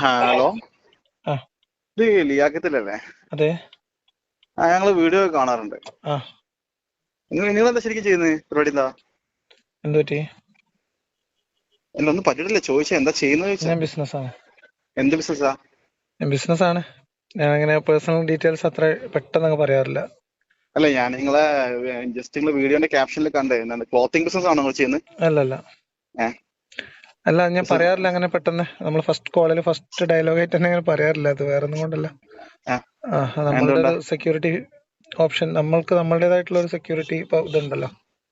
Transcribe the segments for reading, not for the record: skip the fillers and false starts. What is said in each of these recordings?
Hello, ആ ഇത് ലിയാക്കത്തിലല്ലേ? അതെ. ഞങ്ങള് വീഡിയോ കാണാറുണ്ട്. ആ നിങ്ങളെന്താ ശരിക്കും ചെയ്യുന്നത്? പരിപാടി എന്താ? എന്ത് പറ്റി? എന്നെ ഒന്നും പറ്റിയിട്ടില്ല. ചോദിച്ചാ എന്താ ചെയ്യുന്നത് ചോദിച്ചാ. ഞാൻ ബിസിനസ്സാണ്. എന്ത് ബിസിനസ്സാ? ഞാൻ ബിസിനസ്സാണ്. ഞാൻ അങ്ങനെ പേഴ്സണൽ ഡീറ്റെയിൽസ് അത്ര പെട്ടെന്ന് പറയാറില്ല. അല്ല, ഞാൻ നിങ്ങളെ ജസ്റ്റ് നിങ്ങളെ വീഡിയോന്റെ ക്യാപ്ഷനിൽ കണ്ടേ, എന്താണ് ക്ലോത്തിങ് ബിസിനസ് ആണോ നിങ്ങൾ ചെയ്യുന്നത്? അല്ലല്ല ഏഹ് അല്ല, ഞാൻ പറയാറില്ല അങ്ങനെ പെട്ടെന്ന്. നമ്മൾ ഫസ്റ്റ് കോളിൽ ഫസ്റ്റ് ഡയലോഗ് ആയിട്ട് തന്നെ അങ്ങനെ പറയാറില്ല. അത് വേറെ ഒന്നും കൊണ്ടല്ല. നമ്മളുടെ എന്തുകൊണ്ടാ? ഒരു സെക്യൂരിറ്റി ഓപ്ഷൻ, നമ്മൾക്ക് നമ്മളുടേതായിട്ടുള്ള ഒരു സെക്യൂരിറ്റി ഇതുണ്ടല്ലോ.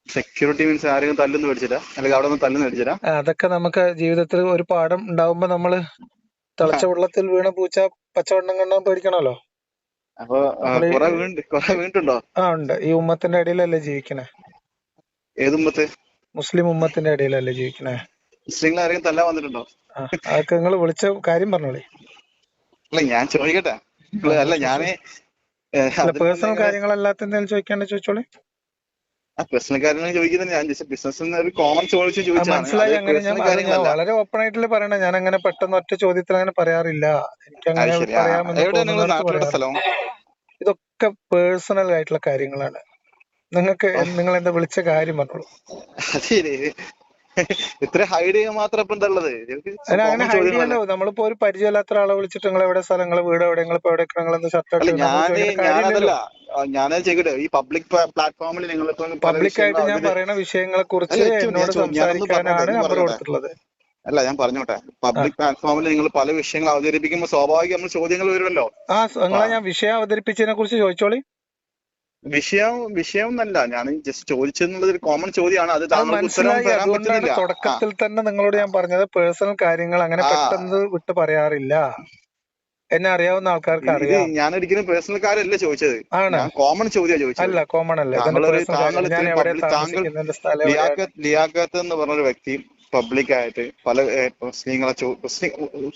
സെക്യൂരിറ്റി മീൻസ് ആരെങ്കിലും തല്ലുന്ന് മേടിച്ചിട്ടാ, അല്ലെങ്കിൽ അവിടെ നിന്ന് തല്ലുന്ന് മേടിച്ചിട്ടാ? അതൊക്കെ നമുക്ക് ജീവിതത്തിൽ ഒരു പാഠം ഉണ്ടാവുമ്പോ നമ്മള് തിളച്ച വെള്ളത്തിൽ വീണ പൂച്ച പച്ചവെള്ളം കണ്ടാൽ പേടിക്കണല്ലോ. അപ്പൊ കുറെ വീണിട്ടുണ്ടോ? ഉണ്ട്. ഈ ഉമ്മത്തിന്റെ ഇടയിലല്ലേ ജീവിക്കണേ? ഏത് ഉമ്മത്ത്? മുസ്ലിം ഉമ്മത്തിന്റെ ഇടയിലല്ലേ ജീവിക്കണേ? മുസ്ലിങ്ങൾ ആരെങ്കിലും തല്ലാൻ വന്നിട്ടുണ്ടോ? അതൊക്കെ നിങ്ങൾ വിളിച്ച കാര്യം പറഞ്ഞോളി. അല്ല, ഞാൻ ചോദിക്കട്ടെ. അല്ല, ഞാന് പേഴ്സണൽ കാര്യങ്ങളല്ലാത്ത ചോദിക്കാണ്ട് ചോദിച്ചോളി. പേഴ്സണൽ കാര്യങ്ങൾ ചോദിക്കുന്നത് ഞാൻ ബിസിനസ് ഒരു കോമൺ ചോദിച്ചാണ്. മനസ്സിലായി. അങ്ങനെ ഞാൻ വളരെ ഓപ്പൺ ആയിട്ടല്ലേ പറയണേ. ഞാൻ അങ്ങനെ പെട്ടെന്ന് ഒറ്റ ചോദ്യത്തിൽ അങ്ങനെ പറയാറില്ല. എനിക്ക് അങ്ങനെ പറയാമെന്ന് തോന്നുന്നിടത്ത് പറയാം. ഇതൊക്കെ പേഴ്സണൽ ആയിട്ടുള്ള കാര്യങ്ങളാണ്. നിങ്ങൾ എന്താ വിളിച്ച കാര്യം പറഞ്ഞോളൂ. ഇത്ര ഹൈഡ് ചെയ്യാൻ മാത്രം ഇപ്പൊ എന്താ ഉള്ളത്? അങ്ങനെ ഹൈഡ് ചെയ്യാലോ. നമ്മളിപ്പോ ഒരു പരിചയമില്ലാത്ത ഒരാളെ വിളിച്ചിട്ട് നിങ്ങൾ എവിടെ സ്ഥലം, നിങ്ങൾ വീട് എവിടെ, നിങ്ങൾ ഇപ്പൊ എവിടെ, നിങ്ങൾ എന്താ ഷർട്ട് ഇട്ട് ഞാനതല്ല, ഞാനത് ചെയ്യട്ടെ. ഈ പബ്ലിക് പ്ലാറ്റ്ഫോമിൽ നിങ്ങൾ പബ്ലിക് ആയിട്ട് ഞാൻ പറയുന്ന വിഷയങ്ങളെ കുറിച്ച് എന്നോട് സംസാരിക്കാനാണ് നമ്പർ കൊടുത്തിട്ടുള്ളത്. അല്ല, ഞാൻ പറഞ്ഞോട്ടെ. പബ്ലിക് പ്ലാറ്റ്ഫോമിൽ നിങ്ങൾ പല വിഷയങ്ങൾ അവതരിപ്പിക്കുമ്പോൾ സ്വാഭാവികം നമ്മൾ ചോദ്യങ്ങൾ വരുമല്ലോ. നിങ്ങളെ ഞാൻ വിഷയം അവതരിപ്പിച്ചതിനെ കുറിച്ച് ചോദിച്ചോളി. വിഷയം എന്നല്ല, ഞാൻ ജസ്റ്റ് ചോദിച്ചെന്നുള്ളത് ഒരു കോമൺ ചോദ്യമാണ്. അത് താങ്കൾക്ക് ഉത്തരം തരാൻ പറ്റുന്നില്ല. തുടക്കത്തിൽ തന്നെ നിങ്ങളോട് ഞാൻ പറഞ്ഞത് പേഴ്സണൽ കാര്യങ്ങൾ അങ്ങനെ പെട്ടെന്ന് വിട്ട് പറയാറില്ല. എന്നെ അറിയാവുന്ന ആൾക്കാർക്ക് അറിയാം. ഞാനൊരിക്കലും പേഴ്സണൽ കാര്യമല്ല ചോദിച്ചത്, ഞാൻ കോമൺ ചോദ്യമാണ് ചോദിച്ചത്. അല്ല, കോമൺ അല്ല. ലിയാഖത്ത് എന്ന് പറഞ്ഞൊരു വ്യക്തി പബ്ലിക്കായിട്ട് പല മുസ്ലിങ്ങളെ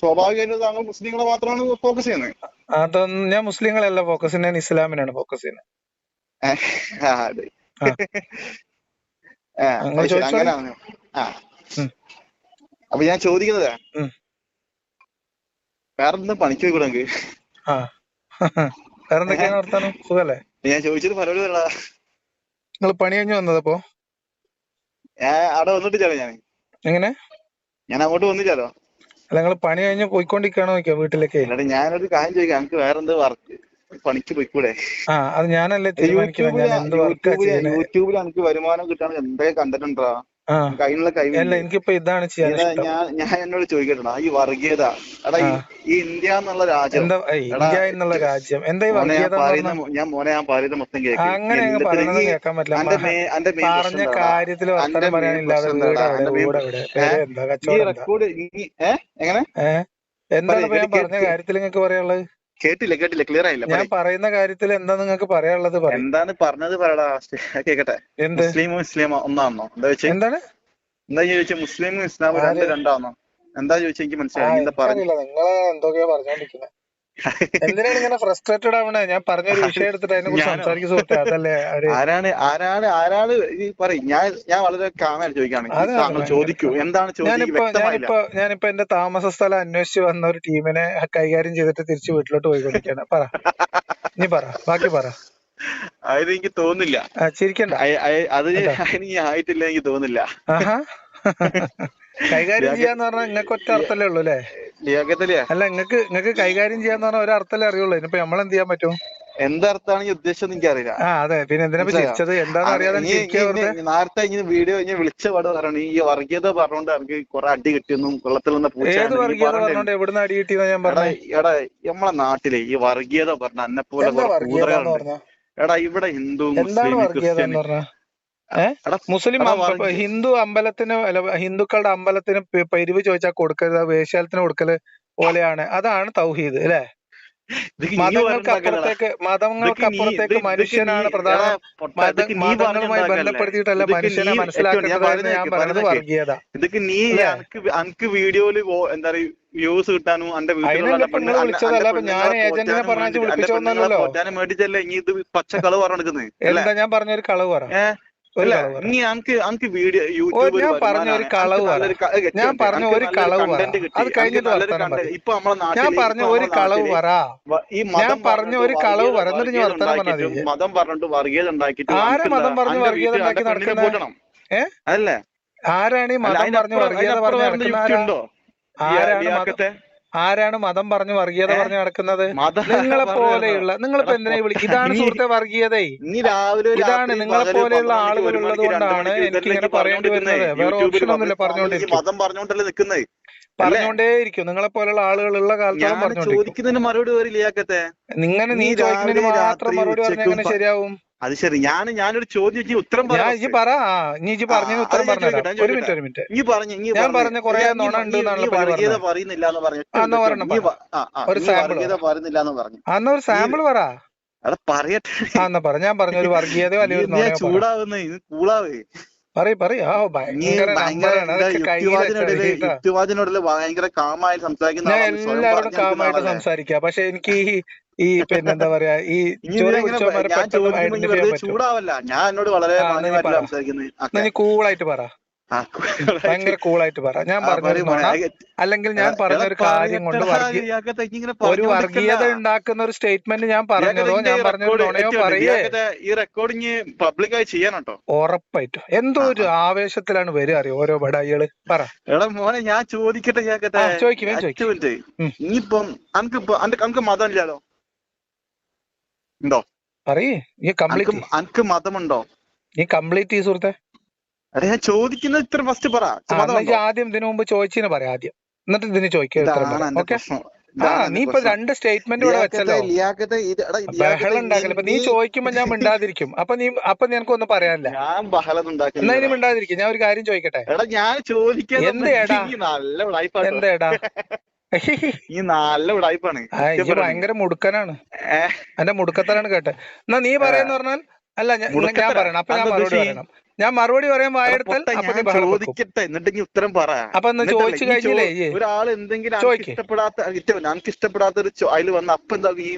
സ്വാഭാവികമായിട്ട് താങ്കൾ മുസ്ലിങ്ങളെ മാത്രമാണ് ഫോക്കസ് ചെയ്യുന്നത്. അതൊന്നും ഞാൻ മുസ്ലിങ്ങളല്ല ഫോക്കസ് ചെയ്യുന്നത്, ഞാൻ ഇസ്ലാമിനാണ് ഫോക്കസ് ചെയ്യുന്നത്. അങ്ങനെയാണ്. അപ്പൊ ഞാൻ ചോദിക്കുന്നത്, വേറെന്തും പണിക്ക് പോയിക്കൂടെ? വേറെന്തൊക്കെയാണ് വർത്താനം? സുഖല്ലേ? ഞാൻ ചോദിച്ചത് പലരും നിങ്ങൾ പണി കഴിഞ്ഞ് വന്നതപ്പോ? അവിടെ വന്നിട്ടില്ലാലോ. എങ്ങനെ? ഞാൻ അങ്ങോട്ട് വന്നില്ലാലോ. അല്ല, നിങ്ങൾ പണി കഴിഞ്ഞ് പോയിക്കൊണ്ടിരിക്കണോ വീട്ടിലേക്ക്? ഞാനൊരു കാര്യം ചോദിക്കാം, എനിക്ക് വേറെന്ത് വർക്ക് പണിക്ക് പോയിക്കൂടെ? അത് ഞാനല്ലേ തീരുമാനിക്കുന്നത്. യൂട്യൂബിൽ എനിക്ക് വരുമാനം കിട്ടാൻ എന്തൊക്കെ കണ്ടന്റ് ഉണ്ടോ? അതിനുള്ള കഴിവില്ല. എനിക്കിപ്പോ ഇതാണ് ചെയ്യാൻ ഇഷ്ടം. ഞാൻ എന്നോട് ചോദിക്കട്ടാ, ഈ വർഗീയത, എടാ ഈ ഇന്ത്യ എന്നുള്ള രാജ്യം, എന്താ ഞാൻ പറയുന്നത് മൊത്തം അങ്ങനെ കേൾക്കാൻ പറ്റില്ല. പറഞ്ഞ കാര്യത്തിൽ വർത്തമാനം പറയാനില്ലാതെ എങ്ങനെ എന്താണ് ഞാൻ പറഞ്ഞ കാര്യത്തിൽ നിങ്ങൾക്ക് പറയാനുള്ളത്? കേട്ടില്ല, ക്ലിയർ ആയില്ല. ഞാൻ പറയുന്ന കാര്യത്തിൽ എന്താ നിങ്ങൾക്ക് പറയാനുള്ളത്? എന്താണ് പറഞ്ഞത് പറയടാ, കേക്കട്ടെ. മുസ്ലിമും ഇസ്ലാമോ ഒന്നാണോ? എന്താണ് ചോദിച്ചാൽ മുസ്ലിമും ഇസ്ലാമും രണ്ടാണോ? എന്താ ചോദിച്ചാൽ എനിക്ക് മനസ്സിലായി. നിങ്ങളെ എന്തൊക്കെയാ പറഞ്ഞോണ്ടിരിക്കുന്നത്? എന്തിനാണ് ഇങ്ങനെ ഫ്രസ്ട്രേറ്റഡ് ആവണേ? ഞാൻ പറഞ്ഞൊരു വിഷയം എടുത്തിട്ട് അതിനെ കുറിച്ച് സംസാരിക്കും സുഹൃത്തെ. അതല്ലേ ആരാണ് പറയും. ഞാൻ വളരെ കാമായിട്ട് ചോദിക്കാണ്. ചോദിക്കൂ, എന്താണ് ഞാനിപ്പോ എന്റെ താമസ സ്ഥലം അന്വേഷിച്ച് വന്ന ഒരു ടീമിനെ കൈകാര്യം ചെയ്തിട്ട് തിരിച്ചു വീട്ടിലോട്ട് പോയിക്കൊണ്ടിരിക്കുകയാണ്. പറ, നീ പറ, ബാക്കി പറ. അത് എനിക്ക് തോന്നുന്നില്ല. ചിരിക്കണ്ട. അത് ആയിട്ടില്ല, എനിക്ക് തോന്നുന്നില്ല. കൈകാര്യം ചെയ്യാന്ന് പറഞ്ഞാൽ നിങ്ങൾക്ക് ഒറ്റ അർത്ഥല്ലേ ഉള്ളൂ അല്ലേ? അല്ല, നിങ്ങൾക്ക് കൈകാര്യം ചെയ്യാന്ന് പറഞ്ഞാൽ ഒരർത്ഥല്ലേ അറിയുള്ളൂ. ഇനിയിപ്പോ നമ്മളെന്ത് ചെയ്യാൻ പറ്റും? എന്തർത്ഥാണ് ഈ ഉദ്ദേശം എനിക്കറിയില്ല. അതെ, പിന്നെ എന്തിനാ ചിരിച്ചത്? എന്താണെന്ന് അറിയാതെ നേരത്തെ വീഡിയോ വിളിച്ച പാട് പറഞ്ഞു, ഈ വർഗീയത പറഞ്ഞോണ്ട് എനിക്ക് കുറെ അടി കിട്ടിയൊന്നും കൊള്ളത്തിൽ വന്ന പൂച്ച. ഏത് വർഗീയത പറഞ്ഞോണ്ട് എവിടുന്ന് അടി കിട്ടിയെന്നാ ഞാൻ പറഞ്ഞത്? എടാ, നമ്മളെ നാട്ടിലെ ഈ വർഗീയത പറഞ്ഞ എന്നെ പോലെ എടാ, ഇവിടെ ഹിന്ദു മുസ്ലിം ക്രിസ്ത്യൻ ഹിന്ദു അമ്പലത്തിന് ഹിന്ദുക്കളുടെ അമ്പലത്തിന് പിരിവ് ചോദിച്ചാൽ കൊടുക്കരുത്, വേശ്യാലത്തിന് കൊടുക്കല് പോലെയാണ്. അതാണ് തൗഹീദ് അല്ലെ? മതങ്ങൾക്കപ്പുറത്തേക്ക് മനുഷ്യനാണ് പ്രധാനം. മതങ്ങളുമായി ബന്ധപ്പെടുത്തിയിട്ടല്ല മനുഷ്യനെ മനസ്സിലാക്കേണ്ടത് ഞാൻ പറയുന്നത് വർഗീയത. ഇതൊക്കെ നീ അനക്ക് വീഡിയോയില് എന്താ പറയുക വ്യൂസ് കിട്ടാനും വിളിച്ചതല്ല. ഞാൻ ഏജന്റിനെ പറഞ്ഞു വിളിപ്പിച്ചോന്നല്ലോ. മേടിച്ചല്ലേ ഇനി ഇത് പച്ച കളവ് പറഞ്ഞെടുക്കുന്നത്. എന്താ ഞാൻ പറഞ്ഞൊരു കളവ് പറ. ഒരു കളവ് പറ. ഞാൻ പറഞ്ഞ ഒരു കളവ് പറ. ഞാൻ പറഞ്ഞ ഒരു കളവ് പറ. അത് കഴിഞ്ഞിട്ട് വർത്താനം പറ. ഞാൻ പറഞ്ഞ ഒരു കളവ് പറ. ഞാൻ പറഞ്ഞ ഒരു കളവ് പറ. എന്നിട്ട് ഞാൻ വർത്താനം പറഞ്ഞാൽ മതി. മതം പറഞ്ഞിട്ട് വർഗീയത ഉണ്ടാക്കിയിട്ട് ആരെ മതം പറഞ്ഞ് വർഗീയത ഉണ്ടാക്കി നടക്കുന്നത്? അല്ലേ? ആരാണ് ഈ മതം പറഞ്ഞ് വർഗീയത പറഞ്ഞ് നടക്കുന്നത്? ആരാണ് മതം പറഞ്ഞ് വർഗീയത പറഞ്ഞ് നടക്കുന്നത്? നിങ്ങളെ പോലെയുള്ള, നിങ്ങളിപ്പോ എന്തിനാ വിളിക്കുക? ഇതാണ് സുഹൃത്തെ വർഗീയത. ഇതാണ് നിങ്ങളെ പോലെയുള്ള ആളുകൾ ഉള്ളത് കൊണ്ടാണ് എനിക്ക് ഇങ്ങനെ പറയേണ്ടി വരുന്നത്. വേറെ ഓപ്ഷൻ ഒന്നുമില്ല. പറഞ്ഞോണ്ടേയിരിക്കും. നിങ്ങളെ പോലെയുള്ള ആളുകളുള്ള കാലത്തോളം പറഞ്ഞോണ്ടിരിക്കും. മറുപടി വരില്ലാക്കത്തെ. ഇങ്ങനെ നീ ചോദിക്കുന്നതിന് മാത്രം മറുപടി പറഞ്ഞാൽ എങ്ങനെ ശരിയാവും? അത് ശരി. ഞാനൊരു ചോദ്യം ഉത്തരം പറ. പറ. നീ പറഞ്ഞ ഉത്തരം പറഞ്ഞു. ഒരു മിനിറ്റ്. ഞാൻ പറഞ്ഞ കുറെ നുണ ഉണ്ട് ഒരു സാമ്പിൾ പറ. പറയട്ടെ. എന്നാ പറ. ഞാൻ പറഞ്ഞ ഒരു വർഗീയതയോ അല്ലെങ്കിൽ ചൂടാവേ പറയൂ. യുക്തിവാദിനോടല്ലേ ഭയങ്കര കാമായി സംസാരിക്കുന്ന. ഞാൻ എല്ലാവരോടും കാമായിട്ട് സംസാരിക്കാം. പക്ഷെ എനിക്ക് ഈ പിന്നെന്താ പറയാ, ഈ ചൂടാവല്ല. ഞാൻ എന്നോട് വളരെ കൂളായിട്ട് പറ. ഭയങ്കര കൂളായിട്ട് പറ. ഞാൻ പറഞ്ഞൊരു നുണ അല്ലെങ്കിൽ ഞാൻ പറഞ്ഞൊരു കാര്യം കൊണ്ട് ഒരു വർഗീയത ഉണ്ടാക്കുന്ന ഒരു സ്റ്റേറ്റ്മെന്റ് ഞാൻ പറഞ്ഞതോ ഞാൻ പറഞ്ഞൊരു നുണയോ പറയേ. ഈ റെക്കോർഡിങ് പബ്ലിക്കായി ചെയ്യണോ? ഉറപ്പായിട്ടും. എന്തോ ഒരു ആവേശത്തിലാണ് വരിക അറിയോ ഓരോ ബടായികള്. പറ. എടാ മോനെ, ഞാൻ ചോദിക്കട്ടെ. ഇനിയിപ്പം അനക്ക് മതം ഇല്ലാലോ? ഉണ്ടോ? പറയേ. അനക്ക് മതമുണ്ടോ? നീ കംപ്ലീറ്റ് സുഹൃത്തെ. അതെ, ഞാൻ ചോദിക്കുന്നത് ഇത്ര ഫസ്റ്റ് പറ. ആദ്യം ഇതിനു മുമ്പ് ചോദിച്ചതിന് പറയാം ആദ്യം, എന്നിട്ട് ഇതിന് ചോദിക്കുക. നീ ഇപ്പൊ രണ്ട് സ്റ്റേറ്റ്മെന്റ് ഇവിടെ വെച്ചല്ലോ. ബഹളം ഉണ്ടാക്കില്ല. ഇപ്പൊ നീ ചോദിക്കുമ്പോ ഞാൻ മിണ്ടാതിരിക്കും. അപ്പൊ നിനക്കൊന്നും പറയാനില്ല. എന്നാ ഇനി മിണ്ടാതിരിക്കും. ഞാൻ ഒരു കാര്യം ചോദിക്കട്ടെ. എന്തേടാ ഈ നല്ല ഉടായിപ്പാണ്. ഭയങ്കര മുടുക്കനാണ്. എന്റെ മുടുക്കത്തനാണ് കേട്ടെ. എന്നാ നീ പറയാന്ന് പറഞ്ഞാൽ അല്ല ഞാൻ പറയണം. അപ്പൊ ഞാൻ മറുപടി പറയണം. ഞാൻ മറുപടി പറയാൻ വായെടുത്താൽ ചോദിക്കട്ടെ, എന്നിട്ട് ഉത്തരം പറ. അപ്പൊ ചോദിച്ചു കഴിഞ്ഞില്ലേ ഒരാൾ എന്തെങ്കിലും എനിക്ക് ഇഷ്ടപ്പെടാത്ത ഒരു അതിൽ വന്ന് അപ്പൊ എന്താ ഈ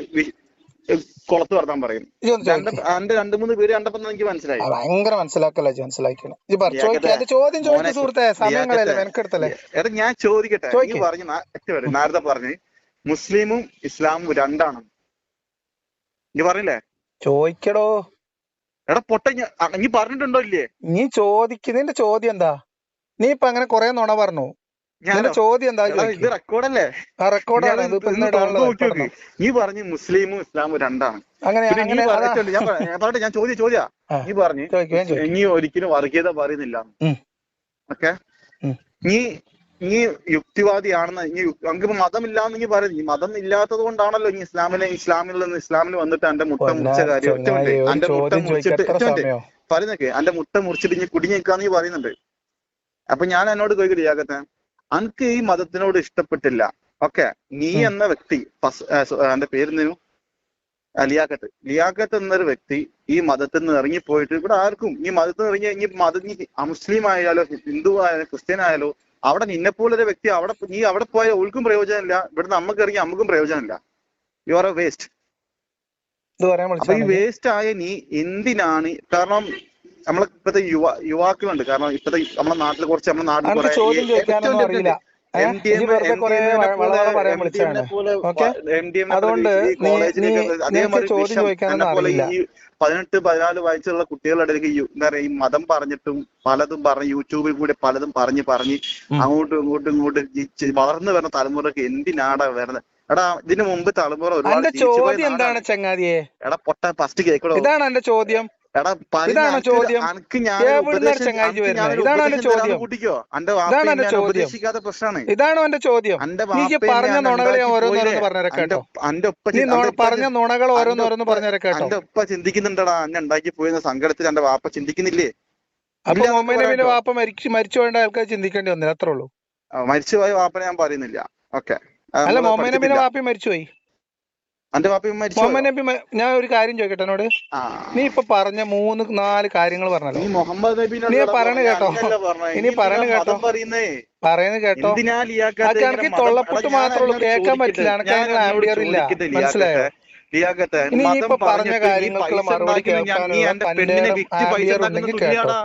കുളത്ത് വർത്താൻ പറയും. എന്റെ 2-3 പേര് കണ്ടപ്പോ എനിക്ക് മനസ്സിലായി. ഭയങ്കര മനസ്സിലാക്കല്ലേ മനസ്സിലാക്കണം. ചോദ്യം ചോദിച്ച സുഹൃത്തെ, സമയങ്ങളല്ലേ മെനക്കെടുത്തല്ലേ. എടാ ഞാൻ ചോദിക്കട്ടെ. പറഞ്ഞു നേരത്തെ പറഞ്ഞു മുസ്ലിമും ഇസ്ലാമും രണ്ടാണ്. നീ പറഞ്ഞില്ലേ? ചോദിക്കടോ. എടാ പൊട്ട, നീ പറഞ്ഞിട്ടുണ്ടോ ഇല്ലേ? നീ ചോദിക്കുന്നതിന്റെ ചോദ്യം എന്താ? നീ ഇപ്പൊ അങ്ങനെ കൊറേ നുണ പറഞ്ഞു. ചോദ്യം എന്താ? ഇത് റെക്കോർഡല്ലേ? റെക്കോർഡാണ്. നീ പറഞ്ഞു മുസ്ലിമും ഇസ്ലാമും രണ്ടാണ്. ഞാൻ ചോദ്യ നീ പറഞ്ഞു നീ ഒരിക്കലും വർഗീയത പറയുന്നില്ല. ഓക്കെ, നീ യുക്തിവാദിയാണെന്ന് നമുക്ക് മതമില്ലാന്ന് നീ പറയുന്നു. മതം ഇല്ലാത്തത് കൊണ്ടാണല്ലോ നീ ഇസ്ലാമിൽ വന്നിട്ട് എന്റെ മുട്ട മുറിച്ച കാര്യം എന്റെ മുട്ട മുറിച്ചിട്ട് പറയുന്നൊക്കെ എന്റെ മുട്ട മുറിച്ചിട്ട് ഇനി കുടുങ്ങിക്കാന്ന് നീ പറയുന്നുണ്ട്. അപ്പൊ ഞാൻ എന്നോട് ചോദിക്കട്ടെ, അനക്ക് ഈ മതത്തിനോട് ഇഷ്ടപ്പെട്ടില്ല. ഓക്കെ, നീ എന്ന വ്യക്തി എന്റെ പേരെന്തിനു ലിയാഖത്ത് എന്നൊരു വ്യക്തി ഈ മതത്തിൽ നിന്ന് ഇറങ്ങിപ്പോയിട്ട് ഇവിടെ ആർക്കും ഈ മതത്തിൽ നിന്ന് ഇറങ്ങി മുസ്ലിം ആയാലോ ഹിന്ദു ആയാലോ ക്രിസ്ത്യൻ ആയാലോ അവിടെ നിന്നെപ്പോലൊരു വ്യക്തി നീ അവിടെ പോയാൽ ഓൾക്കും പ്രയോജനമില്ല. ഇവിടെ നമുക്ക് ഇറങ്ങി നമുക്കും പ്രയോജനമില്ല. You are A waste. അപ്പൊ ഈ വേസ്റ്റ് ആയ നീ എന്തിനാണ്? കാരണം നമ്മളിപ്പത്തെ യുവാക്കളുണ്ട്. കാരണം ഇപ്പത്തെ നമ്മുടെ നാട്ടിൽ കുറച്ച് അതേപോലെ ഈ 18-14 വയസ്സുള്ള കുട്ടികളുടെ ഇടയ്ക്ക് എന്താ പറയാ ഈ മതം പറഞ്ഞിട്ടും പലതും പറഞ്ഞ് യൂട്യൂബിൽ കൂടെ പലതും പറഞ്ഞ് അങ്ങോട്ടും ഇങ്ങോട്ടും വളർന്നു വരുന്ന തലമുറക്ക് എന്തിനാടാ വരുന്നത്? എടാ ഇതിനു മുമ്പ് തലമുറ ഒരുപാട് എടാ പൊട്ട ഫസ്റ്റ് കേക്കടോ. ഇതാണ് എന്റെ ചോദ്യം. ഉപദേശിക്കാത്ത പ്രശ്നമാണ്. ഇതാണോ എന്റെ ചോദ്യം? പറഞ്ഞ നുണകളെ ഓരോന്നോരോന്ന് പറഞ്ഞേരട്ടോ. പറഞ്ഞ നുണകൾ ഓരോന്നോരോന്ന് പറഞ്ഞേരട്ടോ. എന്റെ ഒപ്പ ചിന്തിക്കുന്നുണ്ടടാ. എന്നെ ഉണ്ടാക്കി പോയെന്ന സങ്കടത്തിൽ എന്റെ വാപ്പ ചിന്തിക്കുന്നില്ലേ? അപ്പൊ മൊമ്മേനെ വാപ്പ മരിച്ചു പോയേണ്ട ആൾക്കാർ ചിന്തിക്കേണ്ടി വന്നില്ല, അത്രേ ഉള്ളൂ. മരിച്ചുപോയ വാപ്പനെ ഞാൻ പറയുന്നില്ല. ഓക്കെ, അല്ല മൊമ്മേനെ വാപ്പി മരിച്ചുപോയി. ഞാൻ ഒരു കാര്യം ചോദിക്കട്ടെ എന്നോട്. നീ ഇപ്പൊ പറഞ്ഞ 3-4 കാര്യങ്ങൾ പറഞ്ഞല്ലോ. നീ പറയണ കേട്ടോ. ഇനി പറയണ കേട്ടോ. പറയുന്നത് കേട്ടോ. എനിക്ക് തൊള്ളപ്പൊട്ട് മാത്രമേ ഉള്ളൂ, കേൾക്കാൻ പറ്റില്ല. എനിക്ക് ആംബിയർ ഇല്ല, മനസ്സിലായോ? ലിയാഖത്തെ ഇനി മതം ഇപ്പൊ പറഞ്ഞ പറഞ്ഞിട്ട് ഈ കാര്യങ്ങൾക്ക് പൈസ മറുപടി ഉണ്ടാക്കി നീ കേൾക്കാനുള്ള എന്റെ പെണ്ണിനെ തന്റെ വിറ്റ് പൈസ ആംബിയർ ഉണ്ടാക്കുന്ന ഉണ്ടെങ്കിൽ കേട്ടോ. തുല്യാടാ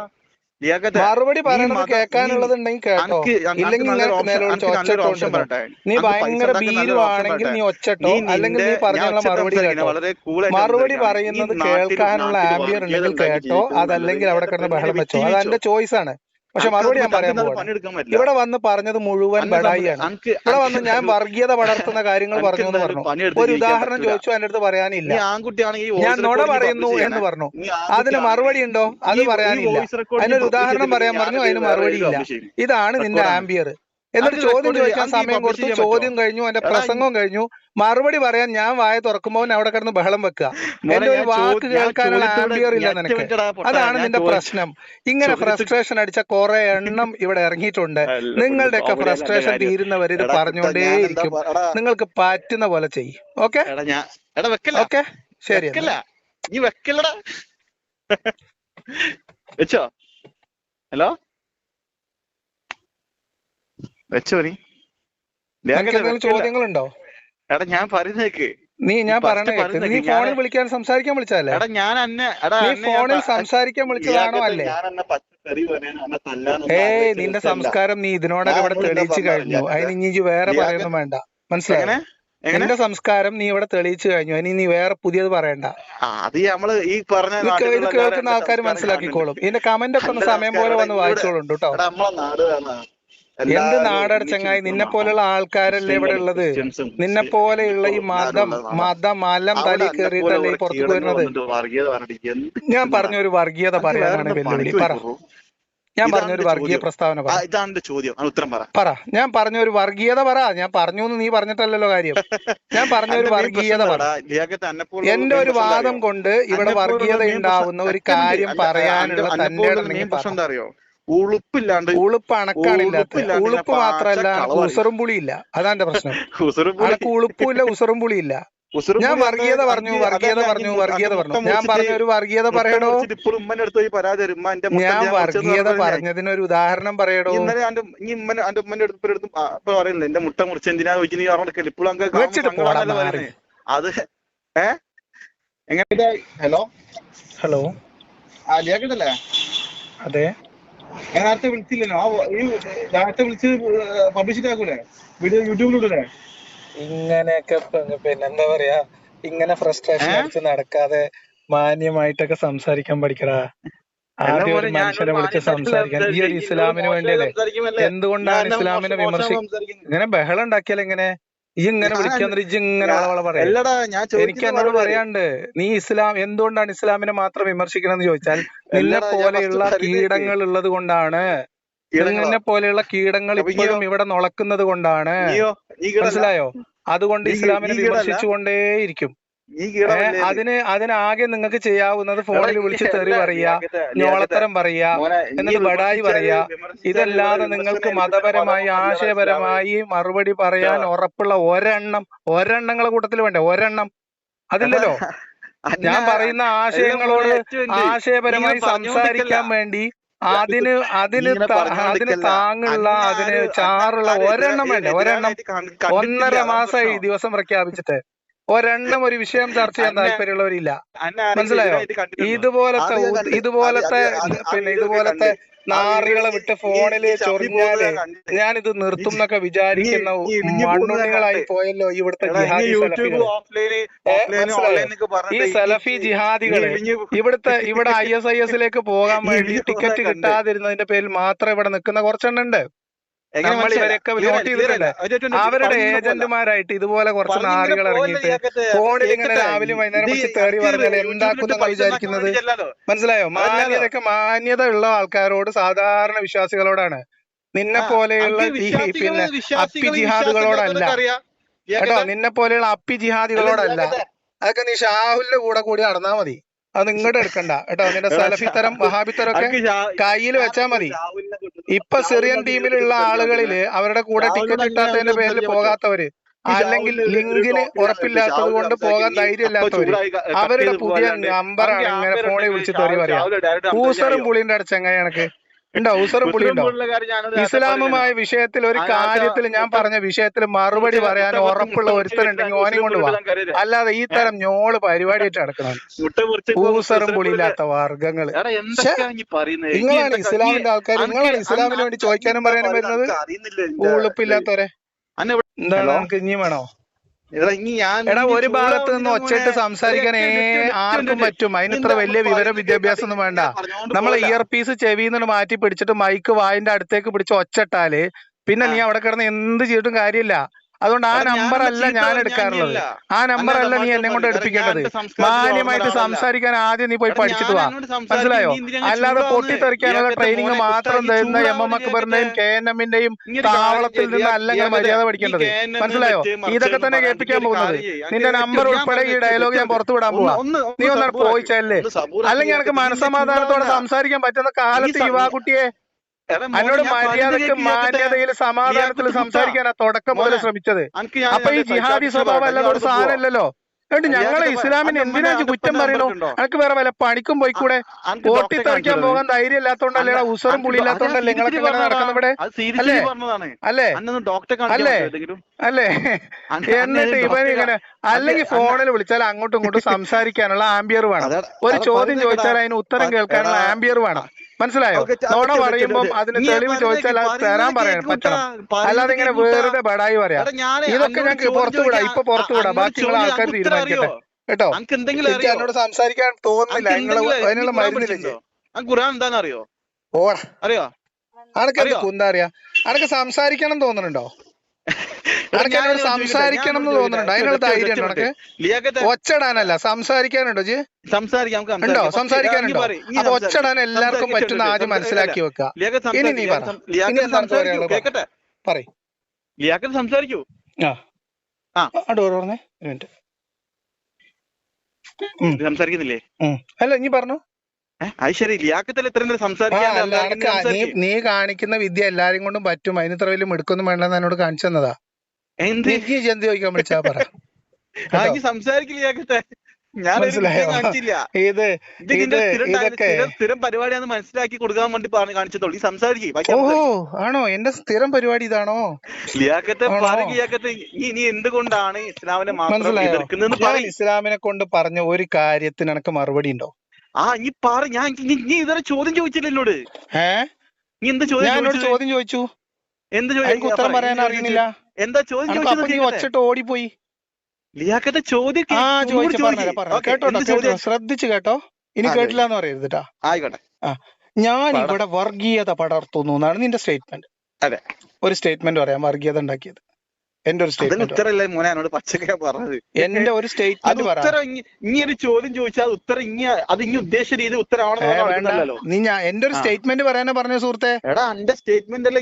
ലിയാഖത്തെ. മറുപടി നീ പറയണത് മതം നീ കേൾക്കാനുള്ളത് ഉണ്ടെങ്കിൽ കേട്ടോ. അനക്ക് ഇല്ലെങ്കിൽ ഇങ്ങനെ നിലവിളിച്ച് അനക്ക് നല്ലൊരു ഓപ്ഷൻ ഒച്ചട്ടോ പറയട്ടെ. നീ അനക്ക് പൈസ ഭയങ്കര ഉണ്ടാക്കാൻ നല്ലൊരു ഓപ്ഷൻ ഭീരുവാണെങ്കിൽ പറയട്ടെ. നീ ഒച്ചട്ടോ, അല്ലെങ്കിൽ നിന്റെ നീ ഞാൻ പറഞ്ഞുള്ള ഒച്ചത്തിൽ മറുപടി സംസാരിക്കുന്നത് കേട്ടോ. വളരെ കൂളായിട്ട് മറുപടി സംസാരിക്കാണ്. പറയുന്നത് ഈ കേൾക്കാനുള്ള ആംബിയർ വർഗീയത ഉണ്ടെങ്കിൽ ഉണ്ടാക്കി കേട്ടോ, ജീവിക്കുന്നത് നല്ലത്. അതല്ലെങ്കിൽ നീ അവിടെ എന്റെ കിടന്ന് പെണ്ണിനെ ബഹളം വെച്ചോ. വിറ്റ് അത് ജീവിച്ചോ. എന്റെ ചോയ്സ് ആണ്. പക്ഷെ അനക്ക് മറുപടി ഞാൻ അനക്ക് പറയാൻ നല്ല പോവാണ്. പണിയെടുക്കാൻ പറ്റില്ല. ഇവിടെ വന്ന് പറഞ്ഞത് മുഴുവൻ അന്നെ ബടായിയാണ്. അനക്ക് ഇവിടെ വന്ന് ഞാൻ അനക്ക് വർഗീയത പടർത്തുന്ന കാര്യങ്ങൾ അനക്ക് പറഞ്ഞു എന്ന് എന്തായാലും പറഞ്ഞു. പണിയെടുത്ത് ഒരു ജീവിക്കാൻ ഉദാഹരണം പറ്റൂല. ചോദിച്ചു എന്റെ അടുത്ത് പറയാനില്ല. നീ ആൺകുട്ടിയാണെങ്കിൽ ഈ ഞാൻ വോയിസ് നുണ റെക്കോർഡ് പറയുന്നു പബ്ലിഷ് എന്ന് ചെയ്യണേ. പറഞ്ഞു. നീ അതിന് മറുപടി ഉണ്ടോ? അത് ഈ പറയാനില്ല. വോയിസ് റെക്കോർഡ് അതിനൊരു പബ്ലിഷ് ഉദാഹരണം ചെയ്തിട്ട് പറയാൻ പറഞ്ഞു, ഞാനത് അതിന് വേറെ മറുപടി ഇല്ല. പബ്ലിഷ് ചെയ്യും. ഇതാണ് നിന്റെ റെക്കോർഡാണ്. ആംബിയർ. എന്നിട്ട് അത് ചോദ്യം റെക്കോർഡ് ചോദിക്കാൻ അനക്ക് ഈ സമയം പബ്ലിഷ് കൊടുത്തു, ചെയ്യാൻ പറ്റുമോ? ചോദ്യം കഴിഞ്ഞു, എന്റെ എടാ പ്രസംഗം കഴിഞ്ഞു, മറുപടി പറയാൻ ഞാൻ വായ തുറക്കുമ്പോൾ അവിടെ കിടന്ന് ബഹളം വെക്കുക. മോനെ എന്റെ ഒരു ഞാൻ വാക്ക് കേൾക്കാനുള്ള ചോദ്യത്തോടെ ആംബിയർ ഇല്ല ഞെട്ടി നിനക്ക്. വെച്ചടാ പൊട്ടാ. അതാണ് ഞാൻ നിന്റെ പ്രശ്നം. ഇങ്ങനെ ഫ്രസ്ട്രേഷൻ അടിച്ച കുറെ എണ്ണം ഇവിടെ ഇറങ്ങിയിട്ടുണ്ട്. നിങ്ങളുടെയൊക്കെ ഫ്രസ്ട്രേഷൻ തീരുന്നവർ ഇത് പറഞ്ഞുകൊണ്ടേയിരിക്കും. നിങ്ങൾക്ക് പറ്റുന്ന പോലെ ചെയ്യും. ഓക്കെ ഓക്കെ, ശരി. നീ വെക്കല്ലടാ. വെച്ചോ? ഹലോ വെച്ചോ? നീ ചോദ്യങ്ങളുണ്ടോ? എടാ ഞാൻ പറയുന്നേക്ക്. ഞാൻ പറയണ കേക്ക്. നീ ഫോണിൽ വിളിക്കാൻ സംസാരിക്കാൻ വിളിച്ചതല്ലേ? എടാ ഞാൻ അന്നെ നീ ഫോണിൽ സംസാരിക്കാൻ വിളിച്ചതാണോ അല്ലേ? ഏയ്, നിന്റെ സംസ്കാരം നീ ഇതിനോടൊക്കെ ഇവിടെ തെളിയിച്ചു കഴിഞ്ഞു. അതിന് ഇനി വേറെ പറയൊന്നും വേണ്ട. മനസ്സിലായോ? നിന്റെ സംസ്കാരം നീ ഇവിടെ തെളിയിച്ചു കഴിഞ്ഞു. അതിന് നീ വേറെ പുതിയത് പറയണ്ട. അത് നമ്മള് ഈ പറഞ്ഞ ഇത് കേൾക്കുന്ന ആൾക്കാർ മനസ്സിലാക്കിക്കോളും. ഇതിന്റെ കമന്റ് ഒക്കെ ഒന്ന് സമയം പോലെ വന്ന് വായിച്ചോളും കേട്ടോ. എന്ത് നാടാണ് ചങ്ങായി? നിന്നെ പോലെയുള്ള ആൾക്കാരല്ലേ ഇവിടെ ഉള്ളത്. നിന്നെ പോലെയുള്ള ഈ മലം തലി കയറിയിട്ടല്ലേ ഈ പുറത്തു വരുന്നത്. ഞാൻ പറഞ്ഞൊരു വർഗീയത പറയാനാണ് വെല്ലുവിളി. പറ. ഞാൻ പറഞ്ഞൊരു വർഗീയ പ്രസ്താവന പറ. ഞാൻ പറഞ്ഞൊരു വർഗീയത പറ. ഞാൻ പറഞ്ഞു എന്ന് നീ പറഞ്ഞിട്ടല്ലല്ലോ കാര്യം. ഞാൻ പറഞ്ഞൊരു വർഗീയത പറ. എന്റെ ഒരു വാദം കൊണ്ട് ഇവിടെ വർഗീയത ഉണ്ടാവുന്ന ഒരു കാര്യം പറയാനുള്ള തന്റെ ഉളുപ്പ് അണക്കാണില്ലാത്ത. ഉളുപ്പ് മാത്രല്ല, ഉസറും പുളിയില്ല. അതാന്റെ പ്രശ്നം. അനക്ക് ഉളുപ്പുമില്ല, ഉസറും പുളിയില്ല. ഞാൻ വർഗീയത പറഞ്ഞു. ഞാൻ പറഞ്ഞൊരു വർഗീയത പറയണോ? ഞാൻ വർഗീയത പറഞ്ഞതിനൊരു ഉദാഹരണം പറയണോ? വെച്ചിട്ട് പോടാ. അത് എങ്ങനെ? ഹലോ, കേട്ടല്ലേ? അതെ, ഞാൻ നേരത്തെ വിളിച്ചില്ലല്ലോ. നേരത്തെ വിളിച്ച് പബ്ലിഷ് ആക്കൂലേ? വീഡിയോ യൂട്യൂബിലിടൂലേ? ഇങ്ങനെയൊക്കെ പിന്നെന്താ പറയാ, ഇങ്ങനെ ഫ്രസ്ട്രേഷൻ അടിച്ച് നടക്കാതെ മാന്യമായിട്ടൊക്കെ സംസാരിക്കാൻ പഠിക്കടാ. ആദ്യം ഒരു മനുഷ്യനെ വിളിച്ച് സംസാരിക്കാൻ. ഈ ഒരു ഇസ്ലാമിന് വേണ്ടിയല്ലേ? എന്തുകൊണ്ടാണ് ഇസ്ലാമിനെ ഇങ്ങനെ ബഹളം ഉണ്ടാക്കിയാൽ എങ്ങനെ? ഈ ഇങ്ങനെ വിളിക്കാന്ന് ഇങ്ങനെ വളവള പറയാം. എനിക്ക് എന്നോട് പറയാണ്ട്, നീ എന്തുകൊണ്ടാണ് ഇസ്ലാമിനെ മാത്രം വിമർശിക്കണം എന്ന് ചോദിച്ചാൽ, നിന്നെ പോലെയുള്ള കീടങ്ങൾ ഉള്ളത് കൊണ്ടാണ്. നിന്നെ പോലെയുള്ള കീടങ്ങൾ ഇപ്പോഴും ഇവിടെ നുളക്കുന്നത് കൊണ്ടാണ്. മനസ്സിലായോ? അതുകൊണ്ട് ഇസ്ലാമിനെ വിമർശിച്ചുകൊണ്ടേയിരിക്കും. അതിനാകെ നിങ്ങൾക്ക് ചെയ്യാവുന്നത് ഫോണിൽ വിളിച്ച് തെറി പറയാ, ഞോളത്തരം പറയാ, എന്നിട്ട് ബടായി പറയാ. ഇതല്ലാതെ നിങ്ങൾക്ക് മതപരമായി ആശയപരമായി മറുപടി പറയാൻ ഉറപ്പുള്ള ഒരെണ്ണങ്ങളെ കൂട്ടത്തിൽ വേണ്ടേ? ഒരെണ്ണം അതില്ലല്ലോ. ഞാൻ പറയുന്ന ആശയങ്ങളോട് ആശയപരമായി സംസാരിക്കാൻ വേണ്ടി അതിന് താങ്ങുള്ള, അതിന് ചാറുള്ള ഒരെണ്ണം വേണ്ടേ? ഒരെണ്ണം. 1.5 മാസമായി ദിവസം പ്രഖ്യാപിച്ചിട്ട് ഒരെണ്ണം ഒരു വിഷയം ചർച്ച ചെയ്യാൻ താല്പര്യമുള്ളവരില്ല. മനസ്സിലായോ? ഇതുപോലത്തെ നാറികളെ വിട്ട് ഫോണില് ചൊറിഞ്ഞാല് ഞാനിത് നിർത്തും എന്നൊക്കെ വിചാരിക്കുന്ന മണ്ണുണ്ണികളായി പോയല്ലോ ഇവിടുത്തെ ജിഹാദി സലഫികള്. മനസ്സിലായോ? ഈ സലഫി ജിഹാദികള് ഇവിടെ ISIS പോകാൻ വേണ്ടി ടിക്കറ്റ് കിട്ടാതിരുന്നതിന്റെ പേരിൽ മാത്രം ഇവിടെ നിൽക്കുന്ന കുറച്ചെണ്ണം ഉണ്ട്. നമ്മൾ ഇവരെയൊക്കെ നോട്ട് ചെയ്തിട്ടുണ്ട്. അവരുടെ ഏജന്റുമാരായിട്ട് ഇതുപോലെ കുറച്ച് നാറികൾ ഇറങ്ങിയിട്ട് ഫോണിൽ ഇങ്ങനെ രാവിലെ വൈകുന്നേരം കുറച്ച് കയറി പറഞ്ഞാൽ എന്താക്കുന്ന വിചാരിക്കുന്നത്. മനസ്സിലായോ? മാന്യത ഉള്ള ആൾക്കാരോട്, സാധാരണ വിശ്വാസികളോടാണ്. നിന്നെ പോലെയുള്ള പിന്നെ അപ്പി ജിഹാദുകളോടല്ല കേട്ടോ. നിന്നെ പോലെയുള്ള അപ്പി ജിഹാദികളോടല്ല. അതൊക്കെ നീ ഷാഹുലിന്റെ കൂടി നടന്നാ മതി. അത് ഇങ്ങോട്ട് എടുക്കണ്ട കേട്ടോ. നിന്റെ സലഫിത്തരം വഹാബിത്തരൊക്കെ കയ്യിൽ വെച്ചാ മതി. ഇപ്പൊ സിറിയൻ ടീമിലുള്ള ആളുകളില് അവരുടെ കൂടെ ടിക്കറ്റ് കിട്ടാത്തതിന്റെ പേരിൽ പോകാത്തവര്, അല്ലെങ്കിൽ ലിങ്കിന് ഉറപ്പില്ലാത്തത് കൊണ്ട് പോകാൻ ധൈര്യമില്ലാത്തവര്, അവരുടെ പുതിയ നമ്പറാണ് ഇങ്ങനെ ഫോണിൽ വിളിച്ച് തെറി പറയാം. ഊസറും പുളിന്റെ അടച്ചങ്ങ കണക്ക്. ഉണ്ടോ? ഉസറും പുളി ഉണ്ടോ? ഇസ്ലാമുമായ വിഷയത്തിൽ ഒരു കാര്യത്തിൽ ഞാൻ പറഞ്ഞ വിഷയത്തിൽ മറുപടി പറയാൻ ഉറപ്പുള്ള ഒരുത്തരുണ്ടെങ്കിൽ ഓനെയും കൊണ്ട് പോവാ. അല്ലാതെ ഈ തരം ഞോള് പരിപാടിയായിട്ട് നടക്കണം. ഊസറും പുളിയില്ലാത്ത വർഗങ്ങള്. നിങ്ങളാണ് ഇസ്ലാമിന്റെ ആൾക്കാർ, നിങ്ങളാണ് ഇസ്ലാമിന് വേണ്ടി ചോദിക്കാനും പറയാനും വരുന്നത്. ഉളുപ്പില്ലാത്തവരെ എന്താണ് നമുക്ക് ഇനിയും വേണോ? എടാ ഒരു ഭാഗത്ത് നിന്ന് ഒച്ചയിട്ട് സംസാരിക്കാൻ ആർക്കും പറ്റും. അതിനിത്ര വലിയ വിദ്യാഭ്യാസം ഒന്നും വേണ്ട. നമ്മളെ ഇയർ പീസ് ചെവിന്ന് മാറ്റി പിടിച്ചിട്ട് മൈക്ക് വായിന്റെ അടുത്തേക്ക് പിടിച്ച് ഒച്ചട്ടാല് പിന്നെ നീ അവിടെ കിടന്ന് എന്ത് ചെയ്തിട്ടും കാര്യമില്ല. അതുകൊണ്ട് ആ നമ്പർ അല്ല ഞാൻ എടുക്കാറുള്ളത്. ആ നമ്പർ അല്ല നീ എന്നെ കൊണ്ട് എടുപ്പിക്കേണ്ടത്. മാന്യമായിട്ട് സംസാരിക്കാൻ ആദ്യം നീ പോയി പഠിച്ചിട്ട് വാ, മനസ്സിലായോ? അല്ലാതെ പൊട്ടിത്തെറിക്കാനുള്ള ട്രെയിനിങ് മാത്രം തരുന്ന MM അക്ബറിന്റെയും KNMന്റെയും താവളത്തിൽ നിന്ന് അല്ലെങ്കിൽ മര്യാദ പഠിക്കേണ്ടത്, മനസ്സിലായോ? ഇതൊക്കെ തന്നെ കേൾപ്പിക്കാൻ പോകുന്നത്. നിന്റെ നമ്പർ ഉൾപ്പെടെ ഈ ഡയലോഗ് ഞാൻ പുറത്തു വിടാൻ പോവാ. നീ ഒന്നാണ് പോയിച്ചല്ലേ, അല്ലെങ്കിൽ എനിക്ക് മനസ്സമാധാനത്തോടെ സംസാരിക്കാൻ പറ്റുന്ന കാലത്ത് യുവാകുട്ടിയെ എന്നോട് മര്യാദക്ക് മാന്യതയിൽ സമാധാനത്തിൽ സംസാരിക്കാനാ തുടക്കം മുതൽ ശ്രമിച്ചത്. അപ്പൊ ഈ ജിഹാദി സ്വഭാവം അല്ലാതെ ഒരു സാധനം ഇല്ലല്ലോ. എന്നിട്ട് ഞങ്ങളെ ഇസ്ലാമിന് എന്തിനാ കുറ്റം പറയണോ? എനിക്ക് വേറെ വല്ല പണിക്കും പോയിക്കൂടെ? പൊട്ടിത്തെറിക്കാൻ പോകാൻ ധൈര്യം ഇല്ലാത്തോണ്ടല്ലേ, ഉസറും പുളി ഇല്ലാത്തോണ്ടല്ലേ നിങ്ങളൊക്കെ ഇങ്ങനെ നടക്കുന്ന ഇവിടെ? അല്ലേ അല്ലേ അല്ലേ അല്ലേ? എന്നിട്ട് ഇവനിങ്ങനെ അല്ലെങ്കിൽ ഫോണിൽ വിളിച്ചാൽ അങ്ങോട്ടും ഇങ്ങോട്ടും സംസാരിക്കാനുള്ള ആംബിയർ വേണം. ഒരു ചോദ്യം ചോദിച്ചാൽ അതിന് ഉത്തരം കേൾക്കാനുള്ള ആംബിയർ വേണം, മനസ്സിലായോ? നോണ പറയുമ്പോൾ അതിന് തെളിവ് ചോദിച്ചാൽ അത് തരാൻ പറ്റണം. അല്ലാതെ ഇങ്ങനെ വെറുതെ ബടായി പറയാം. ഇതൊക്കെ ഞങ്ങൾക്ക് പുറത്തു വിടാം, ഇപ്പൊ പുറത്തു വിടാം. ബാക്കിയുള്ള ആൾക്കാർ തീരുമാനിക്കട്ടെ കേട്ടോ. എനിക്ക് എന്നോട് സംസാരിക്കാൻ തോന്നുന്നില്ല. അതിനുള്ള മരുന്നില്ലേ? ഓടാ അറിയോ? അനക്ക് കുന്താ അറിയാ? അനക്ക് സംസാരിക്കണം തോന്നുന്നുണ്ടോ? അനക്ക് എന്നോട് സംസാരിക്കണം എന്ന് തോന്നുന്നുണ്ടോ? അതിനുള്ള ധൈര്യം ഉണ്ടോ അനക്ക്? ഒച്ചടാനല്ല, സംസാരിക്കാനുണ്ടോ? ഉണ്ടോ? സംസാരിക്കാനുണ്ടോ? അപ്പൊ ഒച്ചടാൻ എല്ലാവർക്കും പറ്റുന്ന ആദ്യം മനസ്സിലാക്കി വെക്കുക. ഇനി നീ പറ, ഇനി എന്താണ് പറയാനുള്ളത്? പറയ്. സംസാരിക്കൂ. ഡോർ പറഞ്ഞേ, ഒരു മിനിറ്റ്. സംസാരിക്കുന്നില്ലേ? അല്ല ഇനി പറഞ്ഞു. നീ കാണിക്കുന്ന വിദ്യ എല്ലാരും കൊണ്ടും പറ്റും. അതിന് ഇത്ര വലിയ മിടുക്കൊന്നും വേണ്ടെന്ന് എന്നോട് കാണിച്ചു തന്നതാ. എന്ത് ചോദിക്കാൻ വിളിച്ചാ പറ. സ്ഥിരം പരിപാടിയാന്ന് മനസ്സിലാക്കി കൊടുക്കാൻ വേണ്ടി കാണിച്ചോളൂ. സംസാരിക്കും. ഓഹോ ആണോ? എന്റെ സ്ഥിരം പരിപാടി ഇതാണോ? നീ എന്തുകൊണ്ടാണ് ഇസ്ലാമിനെ ഇസ്ലാമിനെ കൊണ്ട് പറഞ്ഞ ഒരു കാര്യത്തിന് എനിക്ക് മറുപടി ഉണ്ടോ? നീ പറ. നീ ഇതുവരെ ചോദ്യം ചോദിച്ചില്ല എന്നോട്. നീ എന്ത് ചോദ്യം ചോദിച്ചു? എന്ത് ചോദ്യം? ഉത്തരം പറയാൻ അറിയുന്നില്ല. എന്താ ചോദ്യം? ഒച്ചിട്ട് ഓടിപ്പോയി. ചോദ്യം ശ്രദ്ധിച്ചു കേട്ടോ. ഇനി കേട്ടില്ല എന്ന് പറയരുത് കേട്ടോ. ആയിക്കോട്ടെ. ഞാൻ ഇവിടെ വർഗീയത പടർത്തുന്നു എന്നാണ് നിന്റെ സ്റ്റേറ്റ്മെന്റ്. അതെ, ഒരു സ്റ്റേറ്റ്മെന്റ് പറയാം വർഗീയത ഉണ്ടാക്കിയത്. എന്റെ ഒരു സ്റ്റേറ്റ്മെന്റ് എന്റെ ഒരു സ്റ്റേറ്റ്മെന്റ് പറയാം. ഇങ്ങനെ ചോദ്യം ചോദിച്ചാൽ ഉത്തരം അത് ഉദ്ദേശിച്ച രീതി ഉത്തരവാണല്ലോ. എന്റെ ഒരു സ്റ്റേറ്റ്മെന്റ് പറയാനാ പറഞ്ഞ സുഹൃത്തെ. എടാ എന്റെ സ്റ്റേറ്റ്മെന്റ് അല്ല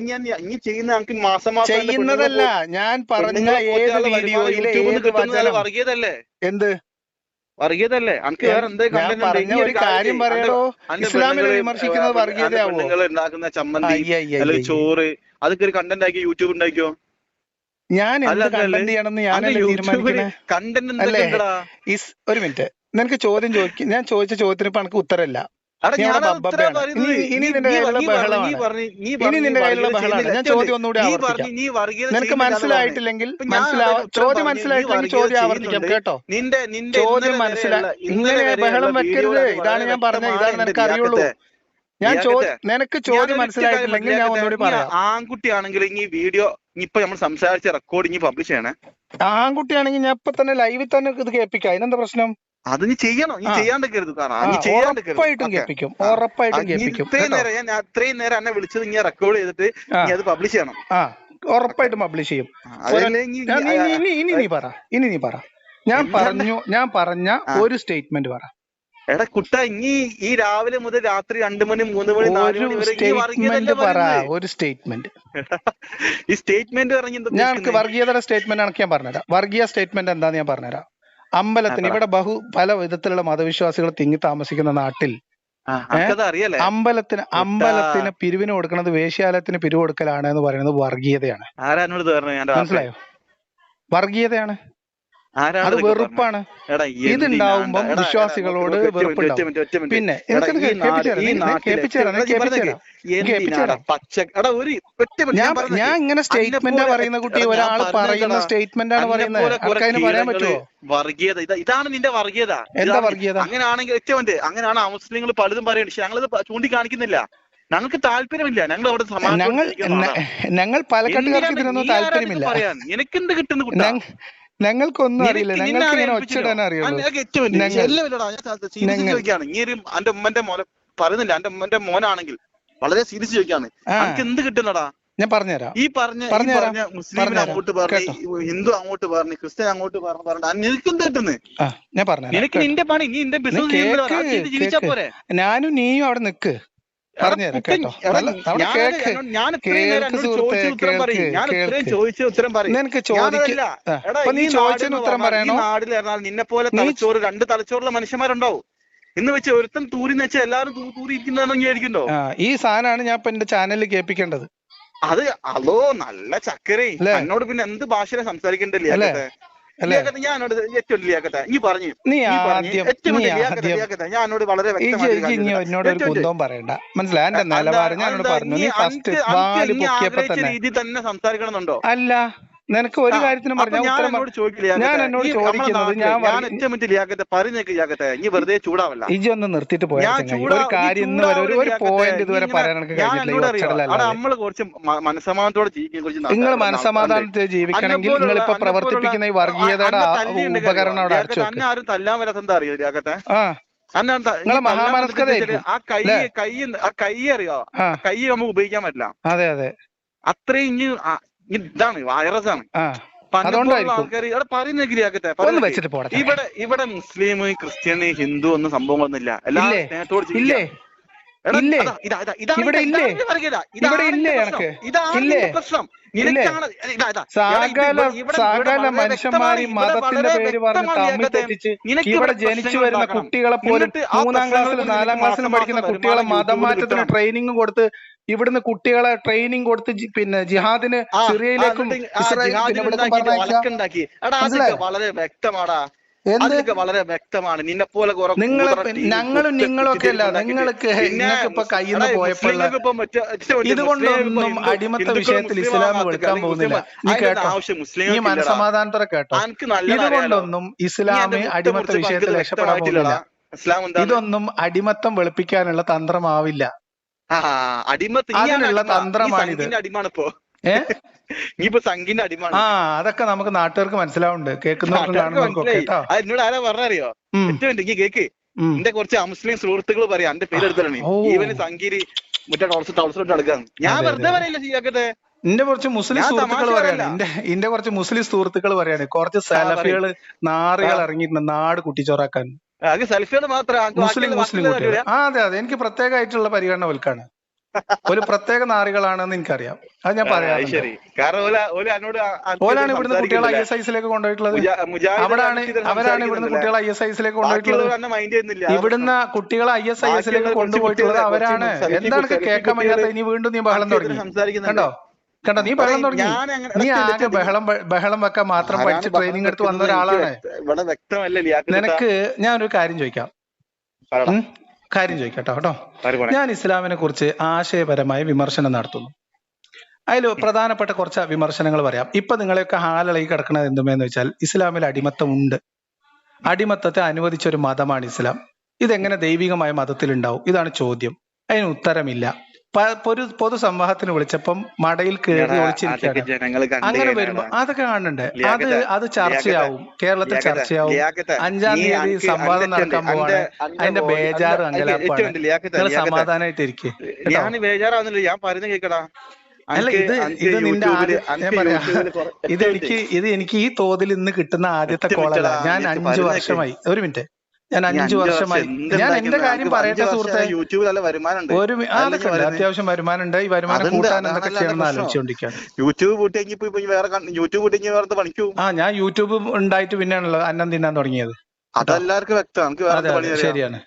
ചെയ്യുന്ന മാസം ചെയ്യുന്നതല്ല. ഞാൻ പറഞ്ഞ ഏത് വീഡിയോയിലെ വർഗീയതല്ലേ? എന്ത് വർഗീയതല്ലേ? പറഞ്ഞ ഒരു കാര്യം പറയണോ? ഇസ്ലാമിനെ വിമർശിക്കുന്നത് വർഗീയതയാവോ? ഉണ്ടാക്കുന്ന ചമ്മന്തി അല്ലെങ്കിൽ ചോറ് അതൊക്കെ ഒരു കണ്ടന്റ് ആക്കി യൂട്യൂബ് ഉണ്ടാക്കിയോ? ഞാൻ എന്ത് കണ്ടന്റ് ചെയ്യണമെന്ന് ഞാനല്ലേ തീരുമാനിക്കണേ? അല്ലേ? ഒരു മിനിറ്റ്, നിനക്ക് ചോദ്യം ചോദിക്കും. ഞാൻ ചോദിച്ച ചോദ്യത്തിന് ഇപ്പൊ എനിക്ക് ഉത്തരമില്ല. ഇനി നിന്റെ കയ്യിലുള്ള ബഹളമാണ്. ഞാൻ ചോദ്യം ഒന്നുകൂടി ആവർത്തിക്കാം. നിനക്ക് മനസ്സിലായിട്ടില്ലെങ്കിൽ ചോദ്യം മനസ്സിലായിട്ടില്ലെങ്കിൽ ചോദ്യം ആവർത്തിക്കാം കേട്ടോ. ചോദ്യം ഇങ്ങനെ ബഹളം വെക്കരുത്. ഇതാണ് ഞാൻ പറഞ്ഞത്. ഇതാണ് നിനക്ക് അറിയുള്ളൂ. നിനക്ക് ചോദ്യം മനസ്സിലായിട്ടില്ലെങ്കിൽ ഞാൻ ഒന്നുകൂടി പറയാം. ആൺകുട്ടിയാണെങ്കിൽ ഈ വീഡിയോ ഇപ്പൊ നമ്മൾ സംസാരിച്ച റെക്കോർഡിങ് പബ്ലിഷ് ചെയ്യണേ. ആൺകുട്ടിയാണെങ്കിൽ ഞാൻ ഇപ്പൊ തന്നെ ലൈവിൽ തന്നെ ഇത് കേൾപ്പിക്കാം. അതിനെന്താ പ്രശ്നം? അത് നീ ചെയ്യണോ? നീ ചെയ്യാണ്ടിരിക്കരുത്. ഉറപ്പായിട്ടും കേൾപ്പിക്കും. ഇത്രയും നേരം എന്നെ വിളിച്ചത് ഇങ്ങനെ റെക്കോർഡ് ചെയ്തിട്ട് നീ അത് പബ്ലിഷ് ചെയ്യണം. ഉറപ്പായിട്ടും പബ്ലിഷ് ചെയ്യും. ഇനി നീ പറ. ഞാൻ പറഞ്ഞ ഒരു സ്റ്റേറ്റ്മെന്റ് പറ. എടാ കുട്ട, ഈ രാവിലെ മുതൽ രാത്രി 2 മണി 3 മണി 4 മണി വരെ ഒരു സ്റ്റേറ്റ്മെന്റ്. ഈ സ്റ്റേറ്റ്മെന്റ് ഞാൻ വർഗീയതയുടെ സ്റ്റേറ്റ്മെന്റ് ആണ് ഞാൻ പറഞ്ഞുതരാം. വർഗീയ സ്റ്റേറ്റ്മെന്റ് എന്താന്ന് ഞാൻ പറഞ്ഞുതരാം. അമ്പലത്തിന് ഇവിടെ പല വിധത്തിലുള്ള മതവിശ്വാസികൾ തിങ്ങി താമസിക്കുന്ന നാട്ടിൽ അമ്പലത്തിന് പിരിവിന് കൊടുക്കുന്നത് വേശ്യാലയത്തിന് പിരിവ് കൊടുക്കലാണ് എന്ന് പറയുന്നത് വർഗീയതയാണ്. മനസ്സിലായോ? വർഗീയതയാണ്. അത് വെറുപ്പാണ്. ഇതുണ്ടാവുമ്പോ വിശ്വാസികളോട് വെറുപ്പുണ്ടാവും. പിന്നെ ഞാൻ ഇങ്ങനെ സ്റ്റേറ്റ്മെന്റാ പറയുന്ന കുട്ടി, ഒരാൾ പറയുന്ന സ്റ്റേറ്റ്മെന്റ് ആണ് പറയുന്നത്. ആൾക്കാരെ പറയാൻ പറ്റുമോ? വർഗീയത, ഇതാണ് നിന്റെ വർഗീയത. എന്താ വർഗീയത? അങ്ങനെയാണെങ്കിൽ അങ്ങനെയാണ് മുസ്ലിങ്ങൾ പലതും പറയുന്നത്. പക്ഷെ ഞങ്ങളത് ചൂണ്ടിക്കാണിക്കുന്നില്ല. ഞങ്ങൾക്ക് താല്പര്യമില്ല. ഞങ്ങൾ അവിടെ ഞങ്ങൾ പാലക്കാട്ടുകാർക്ക് ഇതിനൊന്നും താല്പര്യമില്ല. എനിക്കെന്ത് കിട്ടുന്നു? ഞങ്ങൾക്കൊന്നും അറിയില്ല. ഞങ്ങൾക്ക് ഇങ്ങനെ ഒച്ചിടാൻ അറിയുള്ളൂ. ചോദിക്കാണ് ഈ ഒരു എന്റെ ഉമ്മന്റെ മോനെ പറയുന്നില്ല. എന്റെ ഉമ്മന്റെ മോനാണെങ്കിൽ വളരെ സീരിയസ് ചോദിക്കാണ്, എനിക്ക് എന്ത് കിട്ടുന്നടാ? ഞാൻ പറഞ്ഞുതരാം. ഈ പറഞ്ഞ മുസ്ലിം അങ്ങോട്ട് പറഞ്ഞു, ഹിന്ദു അങ്ങോട്ട് പറഞ്ഞു, ക്രിസ്ത്യൻ അങ്ങോട്ട് പറഞ്ഞു, നിനക്ക് എന്ത് കിട്ടുന്നു? ഞാൻ പറഞ്ഞു, നിനക്ക് നിന്റെ പണി, നീ നിന്റെ ബിസിനസ് ജീവിച്ചാ പോരെ. ഞാനും നീയും അവിടെ നിക്ക്. പറഞ്ഞുതരാം കേട്ടോ. ഞാൻ ഇത്രയും നേരം ചോദിച്ച ഉത്തരം പറയും. ഞാൻ ഇത്രയും ചോദിച്ച ഉത്തരം പറയും. നീ ചോദിച്ചതിന് ഉത്തരം പറയണോ? നാട്ടിൽ പറഞ്ഞാൽ നിന്നെ പോലെ തലച്ചോറ്, 2 തലച്ചോറുള്ള മനുഷ്യന്മാരുണ്ടാവും. എന്ന് വെച്ച് ഒരുത്തൻ തൂരിന്ന് വെച്ചാൽ എല്ലാവരും തൂരി ഇരിക്കുന്നതാണെങ്കിലായിരിക്കുമല്ലോ. ഈ സാധനമാണ് ഞാൻ ഇപ്പൊ എന്റെ ചാനലിൽ കേൾപ്പിക്കേണ്ടത്. അത് അതോ നല്ല ചക്കരേ. എന്നോട് പിന്നെ എന്ത് ഭാഷയിലാണ് സംസാരിക്കണ്ടല്ലേ? ഞാനോട് ഏറ്റവും ലിയാക്കട്ടെ നീ പറഞ്ഞു, ഞാനോട് വളരെ രീതി തന്നെ സംസാരിക്കണമെന്നുണ്ടോ? അല്ല, നിനക്ക് ഒരു കാര്യത്തിനും നീ വെറുതെ ചൂടാവല്ല. ഇജൊന്ന് നിർത്തിയിട്ട് നമ്മള് കുറച്ച് മനസ്സമാധാനത്തോടെ ജീവിക്കുന്ന, നിങ്ങൾ മനസ്സമാധാനത്തെ ജീവിക്കണമെങ്കിൽ നിങ്ങൾ ഇപ്പൊ പ്രവർത്തിപ്പിക്കുന്ന ഈ വർഗീയതയുടെ ഉപകരണം തന്നെ ആരും തല്ലാൻ വരാത്ത എന്താ അറിയോ ലിയാക്കട്ടെ? ആ കൈ അറിയോ? കൈ നമുക്ക് ഉപയോഗിക്കാൻ പറ്റില്ല. അതെ അതെ, അത്രയും ഇതാണ് വൈറസ് ആണ്. ആൾക്കാർ ഇവിടെ പറയുന്നേക്കില്ലാക്കട്ടെ. ഇവിടെ മുസ്ലിം, ക്രിസ്ത്യൻ, ഹിന്ദു ഒന്നും സംഭവങ്ങളൊന്നുമില്ല. എല്ലാ സ്നേഹത്തോട് പ്രശ്നം. സകല മനുഷ്യന്മാരി മതത്തിന്റെ പേര് പറഞ്ഞ് തമ്മിൽ തെറ്റിച്ച് ഇവിടെ ജനിച്ചു വരുന്ന കുട്ടികളെ പോലും 3-ാം ക്ലാസ്സിലും 4-ാം ക്ലാസ്സിലും പഠിക്കുന്ന കുട്ടികളെ മതം മാറ്റത്തിന് ട്രെയിനിങ് കൊടുത്ത്, ഇവിടുന്ന് കുട്ടികളെ ട്രെയിനിങ് കൊടുത്ത് പിന്നെ ജിഹാദിന് സിറിയയിലേക്കും വളരെ വ്യക്തമാടാ. വളരെ വ്യക്തമാണ്. നിന്നെ പോലെ ഞങ്ങളും നിങ്ങളൊക്കെ അല്ല, നിങ്ങൾക്ക് ഇപ്പൊ കയ്യിൽ നിന്ന് പോയപ്പോൾ ഇതുകൊണ്ടൊന്നും അടിമത്ത വിഷയത്തിൽ ഇസ്ലാം വെളുക്കാൻ പോകുന്നില്ല. നീ കേട്ടോ, നീ മനസ്സമാധാനത്തോടെ കേട്ടോ, ഇതുകൊണ്ടൊന്നും ഇസ്ലാമി അടിമത്ത വിഷയത്തിൽ രക്ഷപ്പെടാൻ പോകുന്നില്ല. ഇതൊന്നും അടിമത്തം വെളുപ്പിക്കാനുള്ള തന്ത്രമാവില്ല. അതിനുള്ള തന്ത്രമാണിത്. അതൊക്കെ നമുക്ക് നാട്ടുകാർക്ക് മനസ്സിലാവുന്നുണ്ട്, കേൾക്കുന്നവർക്കും കാണുന്നവർക്കും. എന്നോട് ആരാ പറഞ്ഞറിയോ? കേക്ക്, എന്റെ കുറച്ച് മുസ്ലിം സുഹൃത്തുക്കൾ പറയാം, എന്റെ പേരെടുത്താണ് ഈവന് സംഗീരി മുറ്റ ടോൾസ് നടക്കാന്ന്. ഞാൻ വെറുതെ പറയില്ല ചെയ്യാക്കട്ടെ. എന്റെ കുറച്ച് മുസ്ലിം സുഹൃത്തുക്കൾ പറയാണ്, എന്റെ കുറച്ച് മുസ്ലിം സുഹൃത്തുക്കൾ പറയാണ്, കുറച്ച് സലഫികള് നാറികൾ ഇറങ്ങിയിട്ടുണ്ട് നാട് കുട്ടിച്ചോറാക്കാൻ. മുസ്ലിം കുട്ടികൾ. അതെ അതെ, എനിക്ക് പ്രത്യേകമായിട്ടുള്ള പരിഗണന വിൽക്കാണ്. ഒരു പ്രത്യേക നാറികളാണെന്ന് എനിക്കറിയാം. അത് ഞാൻ പറയാം. ഓലാണ് ഇവിടുന്ന് കുട്ടികളെ ISIS-ലേക്ക് കൊണ്ടുപോയിട്ടുള്ളത്. അവരാണ് ഇവിടുന്ന് കുട്ടികളെ ISIS-ലേക്ക് കൊണ്ടുപോയിട്ടുള്ളത്. ഇവിടുന്ന് കുട്ടികളെ ISIS-ലേക്ക് കൊണ്ടുപോയിട്ടുള്ളത് അവരാണ്. എന്താണ് കേൾക്കാൻ വയ്യാത്ത? ഇനി വീണ്ടും നീ ബഹളം തുടങ്ങി. കണ്ടോ, നീ ബഹളം തുടങ്ങി. നീ ആകെ ബഹളം വെക്കാൻ മാത്രം പഠിച്ച് ട്രെയിനിങ് എടുത്ത് വന്ന ഒരാളാണ്. നിനക്ക് ഞാനൊരു കാര്യം ചോദിക്കാം കേട്ടോ. ഞാൻ ഇസ്ലാമിനെ കുറിച്ച് ആശയപരമായ വിമർശനം നടത്തുന്നു. അതിൽ പ്രധാനപ്പെട്ട കുറച്ച് വിമർശനങ്ങൾ പറയാം. ഇപ്പൊ നിങ്ങളെയൊക്കെ ഹാലളകി കിടക്കുന്നത് എന്തുമെന്ന് വെച്ചാൽ ഇസ്ലാമിൽ അടിമത്തം ഉണ്ട്. അടിമത്തത്തെ അനുവദിച്ച ഒരു മതമാണ് ഇസ്ലാം. ഇതെങ്ങനെ ദൈവികമായ മതത്തിൽ ഉണ്ടാവും? ഇതാണ് ചോദ്യം. അതിന് ഉത്തരമില്ല. പൊതുസംവാഹത്തിന് വിളിച്ചപ്പം മടയിൽ കയറി ഒളിച്ചിരിക്കുകയാണ്. അങ്ങനെ വരുമ്പോ അതൊക്കെ കാണണ്ടേ? അത് ചർച്ചയാവും, കേരളത്തിൽ ചർച്ചയാവും. 5-ാം തീയതി സംവാദം നടക്കാൻ പോവാണ്. അതിന്റെ ബേജാറ് അങ്കലാപ്പാണ്. നിങ്ങൾ സമാധാനമായിട്ട് ഇരിക്കേ. അല്ല, ഇത് നിന്റെ ഞാൻ പറയാ, ഇത് എനിക്ക് ഈ തോതിൽ ഇന്ന് കിട്ടുന്ന ആദ്യത്തെ കോളല്ല. ഞാൻ 5 വർഷമായി. ഒരു മിനിറ്റ്, ഞാൻ 5 വർഷമായി. ഞാൻ എന്റെ കാര്യം പറയട്ടെ സുഹൃത്തെ. അത്യാവശ്യം വരുമാനമുണ്ട്. ഈ വരുമാനം കൂട്ടാൻ എന്തൊക്കെ ചെയ്യണമെന്ന് ആലോചിച്ചുകൊണ്ടിരിക്കുകയാണ്. ഞാൻ യൂട്യൂബ് ഉണ്ടായിട്ട് പിന്നെയാണല്ലോ അന്നം തിന്നാൻ തുടങ്ങിയത്. ശരിയാണ്.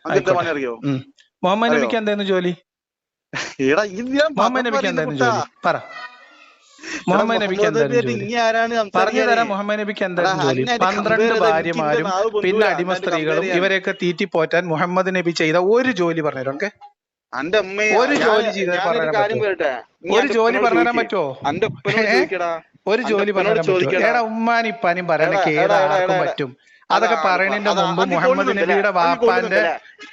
മുഹമ്മദ് നബിക്ക് എന്തായിരുന്നു ജോലി? മുഹമ്മദ് നബിക്ക് എന്തായിരുന്നു ജോലി? പറ. മുഹമ്മദ് നബിക്ക് എന്തായാലും ജോലി ഇനി ആരാണ് പറഞ്ഞു തരാം. മുഹമ്മദ് നബിക്ക് എന്തായാലും ജോലി 12 ഭാര്യമാരും പിന്നെ അടിമ സ്ത്രീകളും ഇവരെയൊക്കെ തീറ്റി പോറ്റാൻ മുഹമ്മദ് നബി ചെയ്ത ഒരു ജോലി പറഞ്ഞുതരാം. ഓക്കെ, ഒരു ജോലി ചെയ്ത് പറയാൻ പറ്റുമോ? ഒരു ജോലി പറഞ്ഞുതരാൻ പറ്റുമോ? ഒരു ജോലി പറഞ്ഞുതരാൻ പറ്റുമോ? ഏടാ ഉമ്മാനും ഇപ്പാനും പറയണ ഏതാർക്കും പറ്റും. അതൊക്കെ പറയണതിന്റെ മുമ്പ് മുഹമ്മദ് നബിയുടെ വാപ്പാന്റെ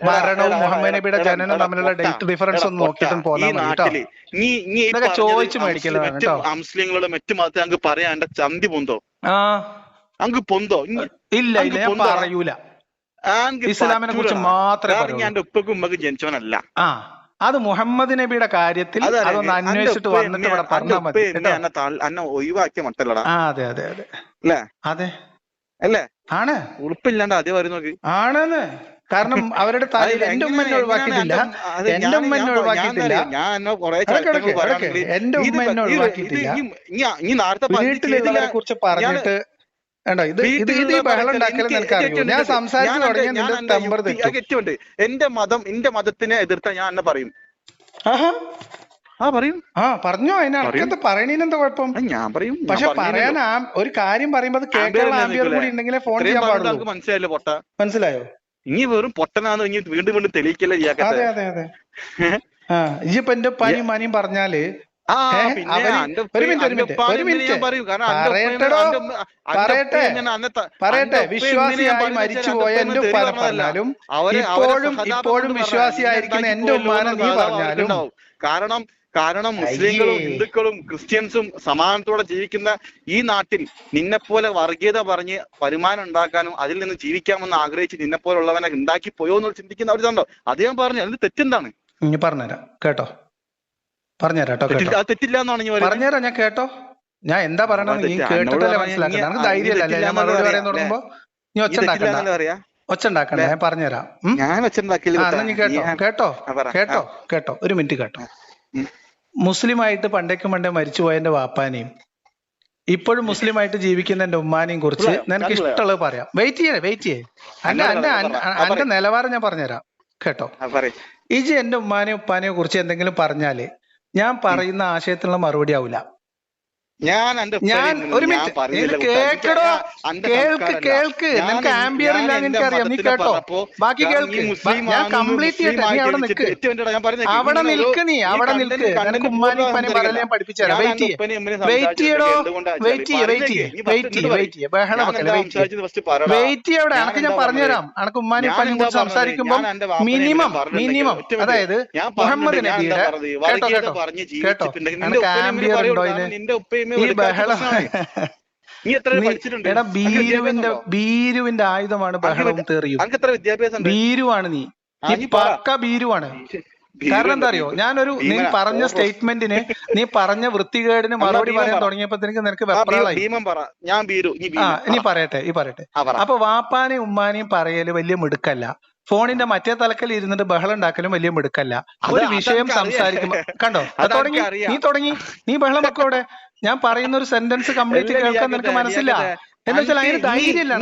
മരണവും മുഹമ്മദ് നബിയുടെ ജനനവും തമ്മിലുള്ള ഡേറ്റ് ഡിഫറൻസ് ഒന്ന് നോക്കിയിട്ടും പോകാൻ മതി കേട്ടോ. ഇതൊക്കെ ചോദിച്ചു മേടിക്കലാണ് കേട്ടോ. മുസ്ലിങ്ങളുടെ മറ്റു മതത്തെ അങ്ങ് പറയാൻ എന്റെ ചന്തി പൊന്തോ? അങ്ങ് പൊന്തോ? ഇല്ല ഇല്ല, ഞാൻ പറയൂല. ഇസ്ലാമിനെ കുറിച്ച് മാത്രമേ ഞാൻ എന്റെ ഉപ്പക്കും ഉമ്മക്കും ജനിച്ചവനല്ല. അത് മുഹമ്മദ് നബിയുടെ കാര്യത്തിൽ അതൊന്ന് അന്വേഷിച്ചിട്ട് വന്നിട്ട് ഇവിടെ പറഞ്ഞാൽ മതി. അന്നെ ഒഴിവാക്കിയ മട്ടല്ലടാ. അതെ അതെ അതെ അല്ലേ? അതെ അല്ലേ? ആണ്. ഉളുപ്പില്ലാണ്ട് അതേ വരും നോക്ക്. ആണെന്ന്. കാരണം അവരുടെ തലയിൽ എന്റെ ഉമ്മനെ ഒഴിവാക്കിയിട്ടില്ല, എന്റെ ഉമ്മനെ ഒഴിവാക്കിയിട്ടില്ല, എന്റെ ഉമ്മനെ ഒഴിവാക്കിയിട്ടില്ല. വീട്ടിലുള്ളവരെ കുറിച്ച് പറഞ്ഞിട്ട് വേണ്ടോ ഇത് ഇത് ഇത് ബഹളം ഉണ്ടാക്കലെന്ന് എനിക്കറിയോ? ഞാൻ സംസാരിച്ചു തുടങ്ങിയ നിന്റെ ടെമ്പർ തെറ്റും. എന്റെ മതത്തിനെ എതിർത്താ ഞാൻ എന്നെ പറയും. പറയും. പറഞ്ഞോ, അതിനകത്ത് പറയണേനെന്താ കുഴപ്പം? ഞാൻ പറയും. പക്ഷെ പറയാൻ ഒരു കാര്യം പറയുമ്പോ അത് കേൾക്കാനുള്ള ആംബിയർ കൂടി ഉണ്ടെങ്കിലേ ഫോൺ ചെയ്യാൻ പാടുള്ളൂ. മനസ്സിലായല്ലോ പൊട്ട? മനസ്സിലായോ? ഇനി വെറും പൊട്ടനാന്ന് ഇനി വീണ്ടും വീണ്ടും തെളിയിക്കല്ലേ? അതെ അതെ അതെ. ഇപ്പൊ എന്റെ പനിയും മാനിയും പറഞ്ഞാല് പറയട്ടെ, വിശ്വാസിയായി മരിച്ചുപോയ എന്റെ ഉപ്പാനെ പറഞ്ഞാലും ഇപ്പോഴും വിശ്വാസിയായിരിക്കുന്ന എന്റെ ഉമ്മാനെ നീ പറഞ്ഞാലും കാരണം മുസ്ലിങ്ങളും ഹിന്ദുക്കളും ക്രിസ്ത്യൻസും സമാധാനത്തോടെ ജീവിക്കുന്ന ഈ നാട്ടിൽ നിന്നെപ്പോലെ വർഗീയത പറഞ്ഞ് വരുമാനം ഉണ്ടാക്കാനും അതിൽ നിന്ന് ജീവിക്കാമെന്ന് ആഗ്രഹിച്ച് നിന്നെപ്പോലുള്ളവനെ ഉണ്ടാക്കി പോയോ എന്ന് ചിന്തിക്കുന്ന അവരുണ്ടോ? അത് ഞാൻ പറഞ്ഞു. അതിന് തെറ്റെന്താണ്? പറഞ്ഞുതരാം കേട്ടോ. പറഞ്ഞുതരാം. തെറ്റില്ല എന്നാണ് ഞാൻ പറഞ്ഞുതരാം. ഞാൻ കേട്ടോ, ഞാൻ എന്താ പറയണെന്ന് നീ കേട്ടിട്ടല്ലേ മനസ്സിലാക്കണം. നമുക്ക് ധൈര്യമല്ലേ ഞാൻ മറുപടി പറയാൻ തുടങ്ങുമ്പോ നീ ഒച്ച ഉണ്ടാക്കണ്ട. ഞാൻ പറഞ്ഞുതരാം. നീ കേട്ടോ കേട്ടോ ഒരു മിനിറ്റ് കേട്ടോ. മുസ്ലിമായിട്ട് പണ്ടേക്കും പണ്ടേ മരിച്ചുപോയതിന്റെ വാപ്പാനെയും ഇപ്പോഴും മുസ്ലിമായിട്ട് ജീവിക്കുന്ന എന്റെ ഉമ്മാനെയും കുറിച്ച് നിനക്ക് ഇഷ്ടമുള്ളത് പറയാം. വെയിറ്റ് ചെയ്യേ. അന്റെ നിലവാരം ഞാൻ പറഞ്ഞുതരാം കേട്ടോ. ഇജി എന്റെ ഉമ്മാനെയും ഉപ്പാനെയും കുറിച്ച് എന്തെങ്കിലും പറഞ്ഞാല് ഞാൻ പറയുന്ന ആശയത്തിനുള്ള മറുപടി ആവില്ല. ഞാൻ ഒരു മിനിറ്റ് കേൾക്കടോ. കേൾക്ക്. നിനക്ക് ആംബിയർ ഇല്ലാന്ന് എനിക്കറിയാം. നീ കേട്ടോ, ബാക്കി കേൾക്ക്. ഞാൻ കംപ്ലീറ്റ് ചെയ്യട്ടെ. നീ അവിടെ നിൽക്ക്. അവിടെ നിൽക്ക്. നിനക്ക് ഉമ്മാനും ഉപ്പാനെയും പറയല ഞാൻ പഠിപ്പിച്ചു തരാം. വെയിറ്റ് ചെയ്യേ. ബഹളം വെക്കല്ലേ. വെയിറ്റ് ചെയ്യ. അവിടെ അനക്ക് ഞാൻ പറഞ്ഞുതരാം. അനക്ക് ഉമ്മാനും ഉപ്പാനെയും കുറിച്ച് സംസാരിക്കുമ്പോ മിനിമം അതായത് മുഹമ്മദ് നബിയുടെ കേട്ടോ അനക്ക് ആംബിയർ ഉണ്ടോ ഇതിന്? ഈ ബഹളം എടാ ബീരുവിന്റെ ആയുധമാണ് ബഹളവും തെറിയും. ബീരുവാണ് നീ പക്ക ബീരുവാണ്. കാരണം എന്താ അറിയോ, നീ പറഞ്ഞ സ്റ്റേറ്റ്മെന്റിന് നീ പറഞ്ഞ വൃത്തികേടിന് മറുപടി പറയാൻ തുടങ്ങിയപ്പോഴത്തേക്ക് നിനക്ക് വെപ്രാളായി. ഇനി പറയട്ടെ. അപ്പൊ വാപ്പാനെയും ഉമ്മാനെയും പറയല് വലിയ മിടുക്കല്ല. ഫോണിന്റെ മറ്റേ തലക്കൽ ഇരുന്നിട്ട് ബഹളം ഉണ്ടാക്കലും വലിയ മിടുക്കല്ല. ഒരു വിഷയം സംസാരിക്കുമ്പോ കണ്ടോ നീ ബഹളം വെക്കോടെ. ഞാൻ പറയുന്ന ഒരു സെന്റൻസ് കംപ്ലീറ്റ് കേൾക്കാൻ നിനക്ക് മനസ്സില്ല. എന്ന് വെച്ചാൽ അതിന് ധൈര്യമില്ല.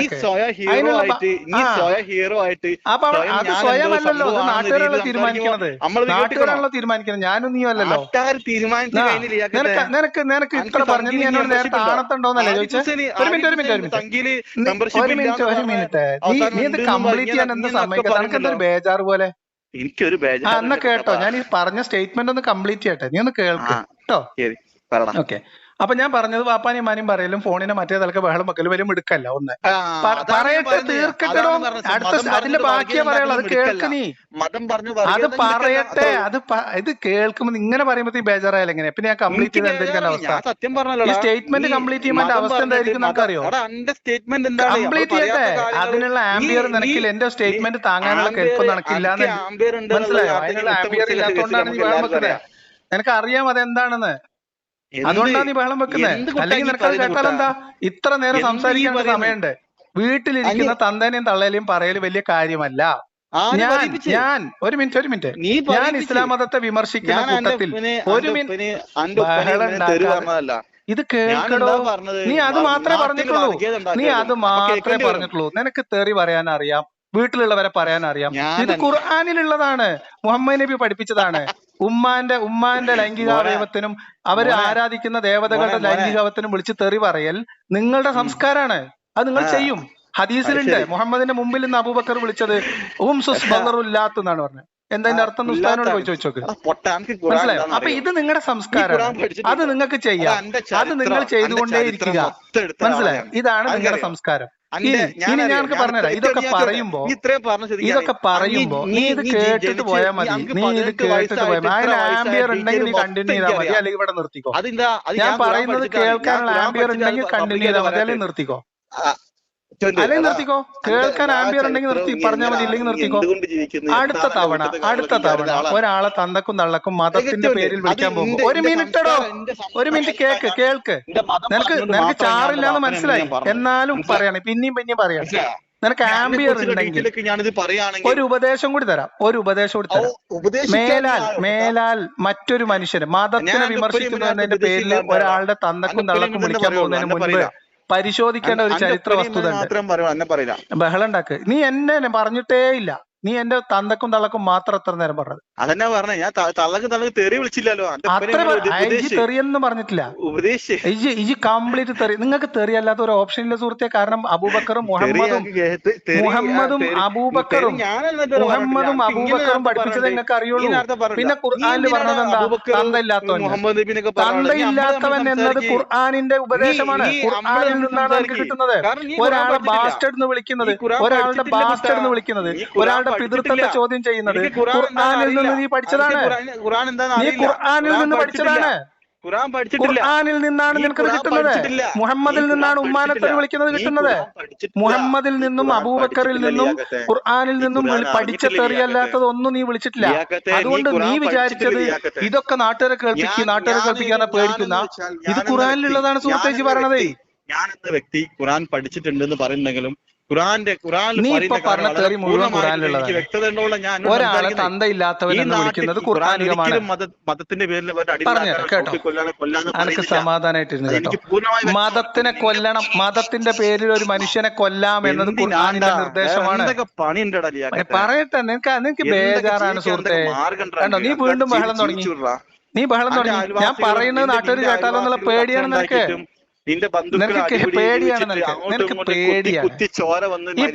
അത് സ്വയമല്ലല്ലോ, അത് നാട്ടുകാരാണല്ലോ തീരുമാനിക്കുന്നത്. ഞാനും നീയും അല്ലല്ലോ. നിനക്ക് ഇത്ര പറഞ്ഞു നീ എന്നോട് നേരത്തെ ആണത്തുണ്ടോന്നല്ലേ ചോദിച്ചത്? ഒരു മിനിറ്റ്. നീ ഇത് കംപ്ലീറ്റ് ചെയ്യാൻ എന്താ സമയത്ത്? നിനക്ക് എന്തൊരു ബേജാറ് പോലെ. എനിക്കൊരു എന്നാ കേട്ടോ, ഞാൻ ഈ പറഞ്ഞ സ്റ്റേറ്റ്മെന്റ് ഒന്ന് കംപ്ലീറ്റ് ചെയ്യട്ടെ. നീ ഒന്ന് കേൾക്ക് കേട്ടോ. ഓക്കെ. അപ്പൊ ഞാൻ പറഞ്ഞത് വാപ്പാനും മാനും പറയലും ഫോണിനെ മറ്റേ തലക്ക് ബഹളം വെക്കലും വലിയ മിടുക്കല്ല. ഒന്ന് പറയട്ടെ, തീർക്കട്ടോ. അതിന്റെ ബാക്കിയാ പറയുള്ളൂ. അത് കേൾക്ക് നീ. അത് പറയട്ടെ. ഇത് കേൾക്കുമ്പോ ഇങ്ങനെ പറയുമ്പോ ബേജാറായാലും എങ്ങനെയാ? പിന്നെ ഞാൻ കംപ്ലീറ്റ് ചെയ്ത് എന്തായിരിക്കും അവസ്ഥ? ഈ സ്റ്റേറ്റ്മെന്റ് കംപ്ലീറ്റ് ചെയ്യുമ്പോൾ അവസ്ഥ എന്തായിരിക്കും നമുക്കറിയോ? കംപ്ലീറ്റ് ചെയ്യട്ടെ. അതിനുള്ള ആംബിയർ നിനക്കില്ല. എന്റെ സ്റ്റേറ്റ്മെന്റ് താങ്ങാനുള്ള കെൽപ്പം നിനക്കില്ലാന്ന് മനസ്സിലായോ? അതിനുള്ള ആംബിയർ ഇല്ലാത്തതുകൊണ്ടാണ് നീ ബഹളം വെക്കുന്നത്. നിനക്ക് അറിയാം അതെന്താണെന്ന്. അതുകൊണ്ടാണ് നീ ബഹളം വെക്കുന്നത്. അല്ലെങ്കിൽ നിനക്കത് കേട്ടാലെന്താ? ഇത്ര നേരം സംസാരിക്കേണ്ട സമയമുണ്ട്. വീട്ടിലിരിക്കുന്ന തന്തേനെയും തള്ളേനെയും പറയല് വലിയ കാര്യമല്ല. ഞാൻ ഒരു മിനിറ്റ് ഞാൻ ഇസ്ലാം മതത്തെ വിമർശിക്കുന്ന കൂട്ടത്തിൽ ഒരു മിനിറ്റ് ഇത് കേൾക്കടോ. നീ അത് മാത്രമേ പറഞ്ഞിട്ടുള്ളൂ. നിനക്ക് തെറി പറയാൻ അറിയാം, വീട്ടിലുള്ളവരെ പറയാൻ അറിയാം. ഇത് ഖുർആനിലുള്ളതാണ്, മുഹമ്മദ് നബി പഠിപ്പിച്ചതാണ്. ഉമ്മാന്റെ ലൈംഗികാവയവത്തിനും അവര് ആരാധിക്കുന്ന ദേവതകളുടെ ലൈംഗികാവത്തിനും വിളിച്ച് തെറി പറയൽ നിങ്ങളുടെ സംസ്കാരമാണ്. അത് നിങ്ങൾ ചെയ്യും. ഹദീസിലുണ്ട് മുഹമ്മദിന്റെ മുമ്പിൽ നിന്ന് അബൂബക്കർ വിളിച്ചത് ബദറുല്ലാത്ത് എന്നാണ് പറഞ്ഞത്. എന്താ അർത്ഥം ഉസ്താദിനോട് പോയി ചോദിച്ചോക്ക്. മനസ്സിലായോ? അപ്പൊ ഇത് നിങ്ങളുടെ സംസ്കാരമാണ്, അത് നിങ്ങൾക്ക് ചെയ്യാം, അത് നിങ്ങൾ ചെയ്തുകൊണ്ടേയിരിക്കുക. മനസ്സിലായോ? ഇതാണ് നിങ്ങളുടെ സംസ്കാരം. ഇനി ഞങ്ങൾക്ക് പറഞ്ഞുതരാം. ഇതൊക്കെ പറയുമ്പോ നീ ഇത് കേട്ടിട്ട് പോയാൽ മതി. നീ ഇത് കേട്ടിട്ട് പോയാൽ മതി. അതിന് ആംബിയർ ഉണ്ടെങ്കിൽ നീ കണ്ടിന്യൂ ചെയ്താൽ മതി, അല്ലെങ്കിൽ ഇവിടെ നിർത്തിക്കോ. ഞാൻ പറയുന്നത് കേൾക്കാനുള്ള ആംബിയർ ഉണ്ടെങ്കിൽ കണ്ടിന്യൂ ചെയ്താൽ മതി, അല്ലെങ്കിൽ നിർത്തിക്കോ. അല്ലെങ്കിൽ നിർത്തിക്കോ. കേൾക്കാൻ ആംബിയർ ഉണ്ടെങ്കിൽ നിർത്തി പറഞ്ഞാൽ മതി, ഇല്ലെങ്കിൽ നിർത്തിക്കോ. അടുത്ത തവണ ഒരാളെ തന്തക്കും തള്ളക്കും മതത്തിന്റെ പേരിൽ വിളിക്കാൻ പോകുമ്പോ ഒരു മിനിറ്റ് കേൾക്ക്. നിനക്ക് ചാറില്ലാന്ന് മനസ്സിലായി, എന്നാലും പറയണേ, പിന്നെയും പറയണം. നിനക്ക് ആംബിയർ ഉണ്ടെങ്കിൽ ഒരു ഉപദേശം കൂടി തരാം. മേലാൽ മറ്റൊരു മനുഷ്യന് മതത്തിനെ വിമർശിക്കുന്നതിന്റെ പേരിൽ ഒരാളുടെ തന്തക്കും തള്ളക്കും വിളിക്കാൻ പോകുന്നതിന് മുൻപ് പരിശോധിക്കേണ്ട ഒരു ചരിത്ര വസ്തുത ഉണ്ട്. ബഹളം ഉണ്ടാക്ക്. നീ എന്നെ പറഞ്ഞിട്ടേ ഇല്ല. നീ എന്റെ തന്തക്കും തള്ളക്കും മാത്രം എത്ര നേരം പറഞ്ഞത്? അതെന്നാ പറഞ്ഞ ഞാൻ തള്ളക്ക് തെറി വിളിച്ചില്ലല്ലോ. തെറിയെന്ന് പറഞ്ഞിട്ടില്ല. ഇജി കംപ്ലീറ്റ് തെറി. നിങ്ങൾക്ക് തെറിയല്ലാത്ത ഒരു ഓപ്ഷൻ ഇല്ല സുഹൃത്തെ. കാരണം മുഹമ്മദും അബൂബക്കറും പഠിപ്പിച്ചത് നിങ്ങൾക്ക് അറിയുള്ളൂ. പിന്നെ ഖുർആനിൽ പറഞ്ഞത് എന്താ? തന്തയില്ലാത്തവൻ എന്നത് ഖുർആനിന്റെ ഉപദേശമാണ്. ഖുർആനിൽ നിന്നാണ് നമുക്ക് കിട്ടുന്നത്. ഒരാളെ ബാസ്റ്റഡ് എന്ന് വിളിക്കുന്നത്, ഒരാളുടെ ബാസ്റ്റഡ് എന്ന് വിളിക്കുന്നത്, ഒരാളുടെ പിതൃത്വത്തെ ചോദ്യം ചെയ്യുന്നത് ഖുർആനിൽ നിന്ന് നീ പഠിച്ചതാണ്. നീ ഖുർആനിൽ നിന്ന് പഠിച്ചതാണ്. ഖുർആനിൽ നിന്നാണ് നിനക്കത് കിട്ടുന്നത്. മുഹമ്മദിൽ നിന്നാണ് ഉമ്മാനത്തെ വിളിക്കുന്നത് കിട്ടുന്നത്. മുഹമ്മദിൽ നിന്നും അബൂബക്കറിൽ നിന്നും ഖുർആനിൽ നിന്നും പഠിച്ച തെറിയല്ലാത്തതൊന്നും നീ വിളിച്ചിട്ടില്ല. അതുകൊണ്ട് നീ വിചാരിച്ചത് ഇതൊക്കെ നാട്ടുകാരെ കേൾപ്പിക്കാതെ പേടിക്കുന്ന, ഇത് ഖുർആനിലുള്ളതാണ് സുഹൃത്തേജി പറയണതേ. ഞാൻ എന്ന വ്യക്തി ഖുർആൻ പഠിച്ചിട്ടുണ്ടെന്ന് പറയുന്നെങ്കിലും നീ ഇപ്പൊ പറഞ്ഞ തെറി മുഴുവൻ ഖുർആനിലുള്ളതാണ്. ഒരാളെ തന്തയില്ലാത്തവനെന്ന് വിളിക്കുന്നത് ഖുർആനികമാണ്. മതത്തിന്റെ പേരിൽ പറഞ്ഞു കേട്ടോ, അനക്ക് സമാധാനമായിട്ടിരുന്നു കേട്ടോ. മതത്തിനെ കൊല്ലണം, മതത്തിന്റെ പേരിൽ ഒരു മനുഷ്യനെ കൊല്ലാം എന്നത് ഖുർആനിന്റെ നിർദ്ദേശമാണ്. പറയട്ടെ, നിനക്ക് ബേജാറാണ് സുഹൃത്തെ. കണ്ടോ, നീ വീണ്ടും ബഹളം തുടങ്ങി. ഞാൻ പറയുന്നത് നാട്ടുകാർ കേട്ടാലോ എന്നുള്ള പേടിയാണ് നിനക്ക്. നിനക്ക് പേടിയാണ്. ഈ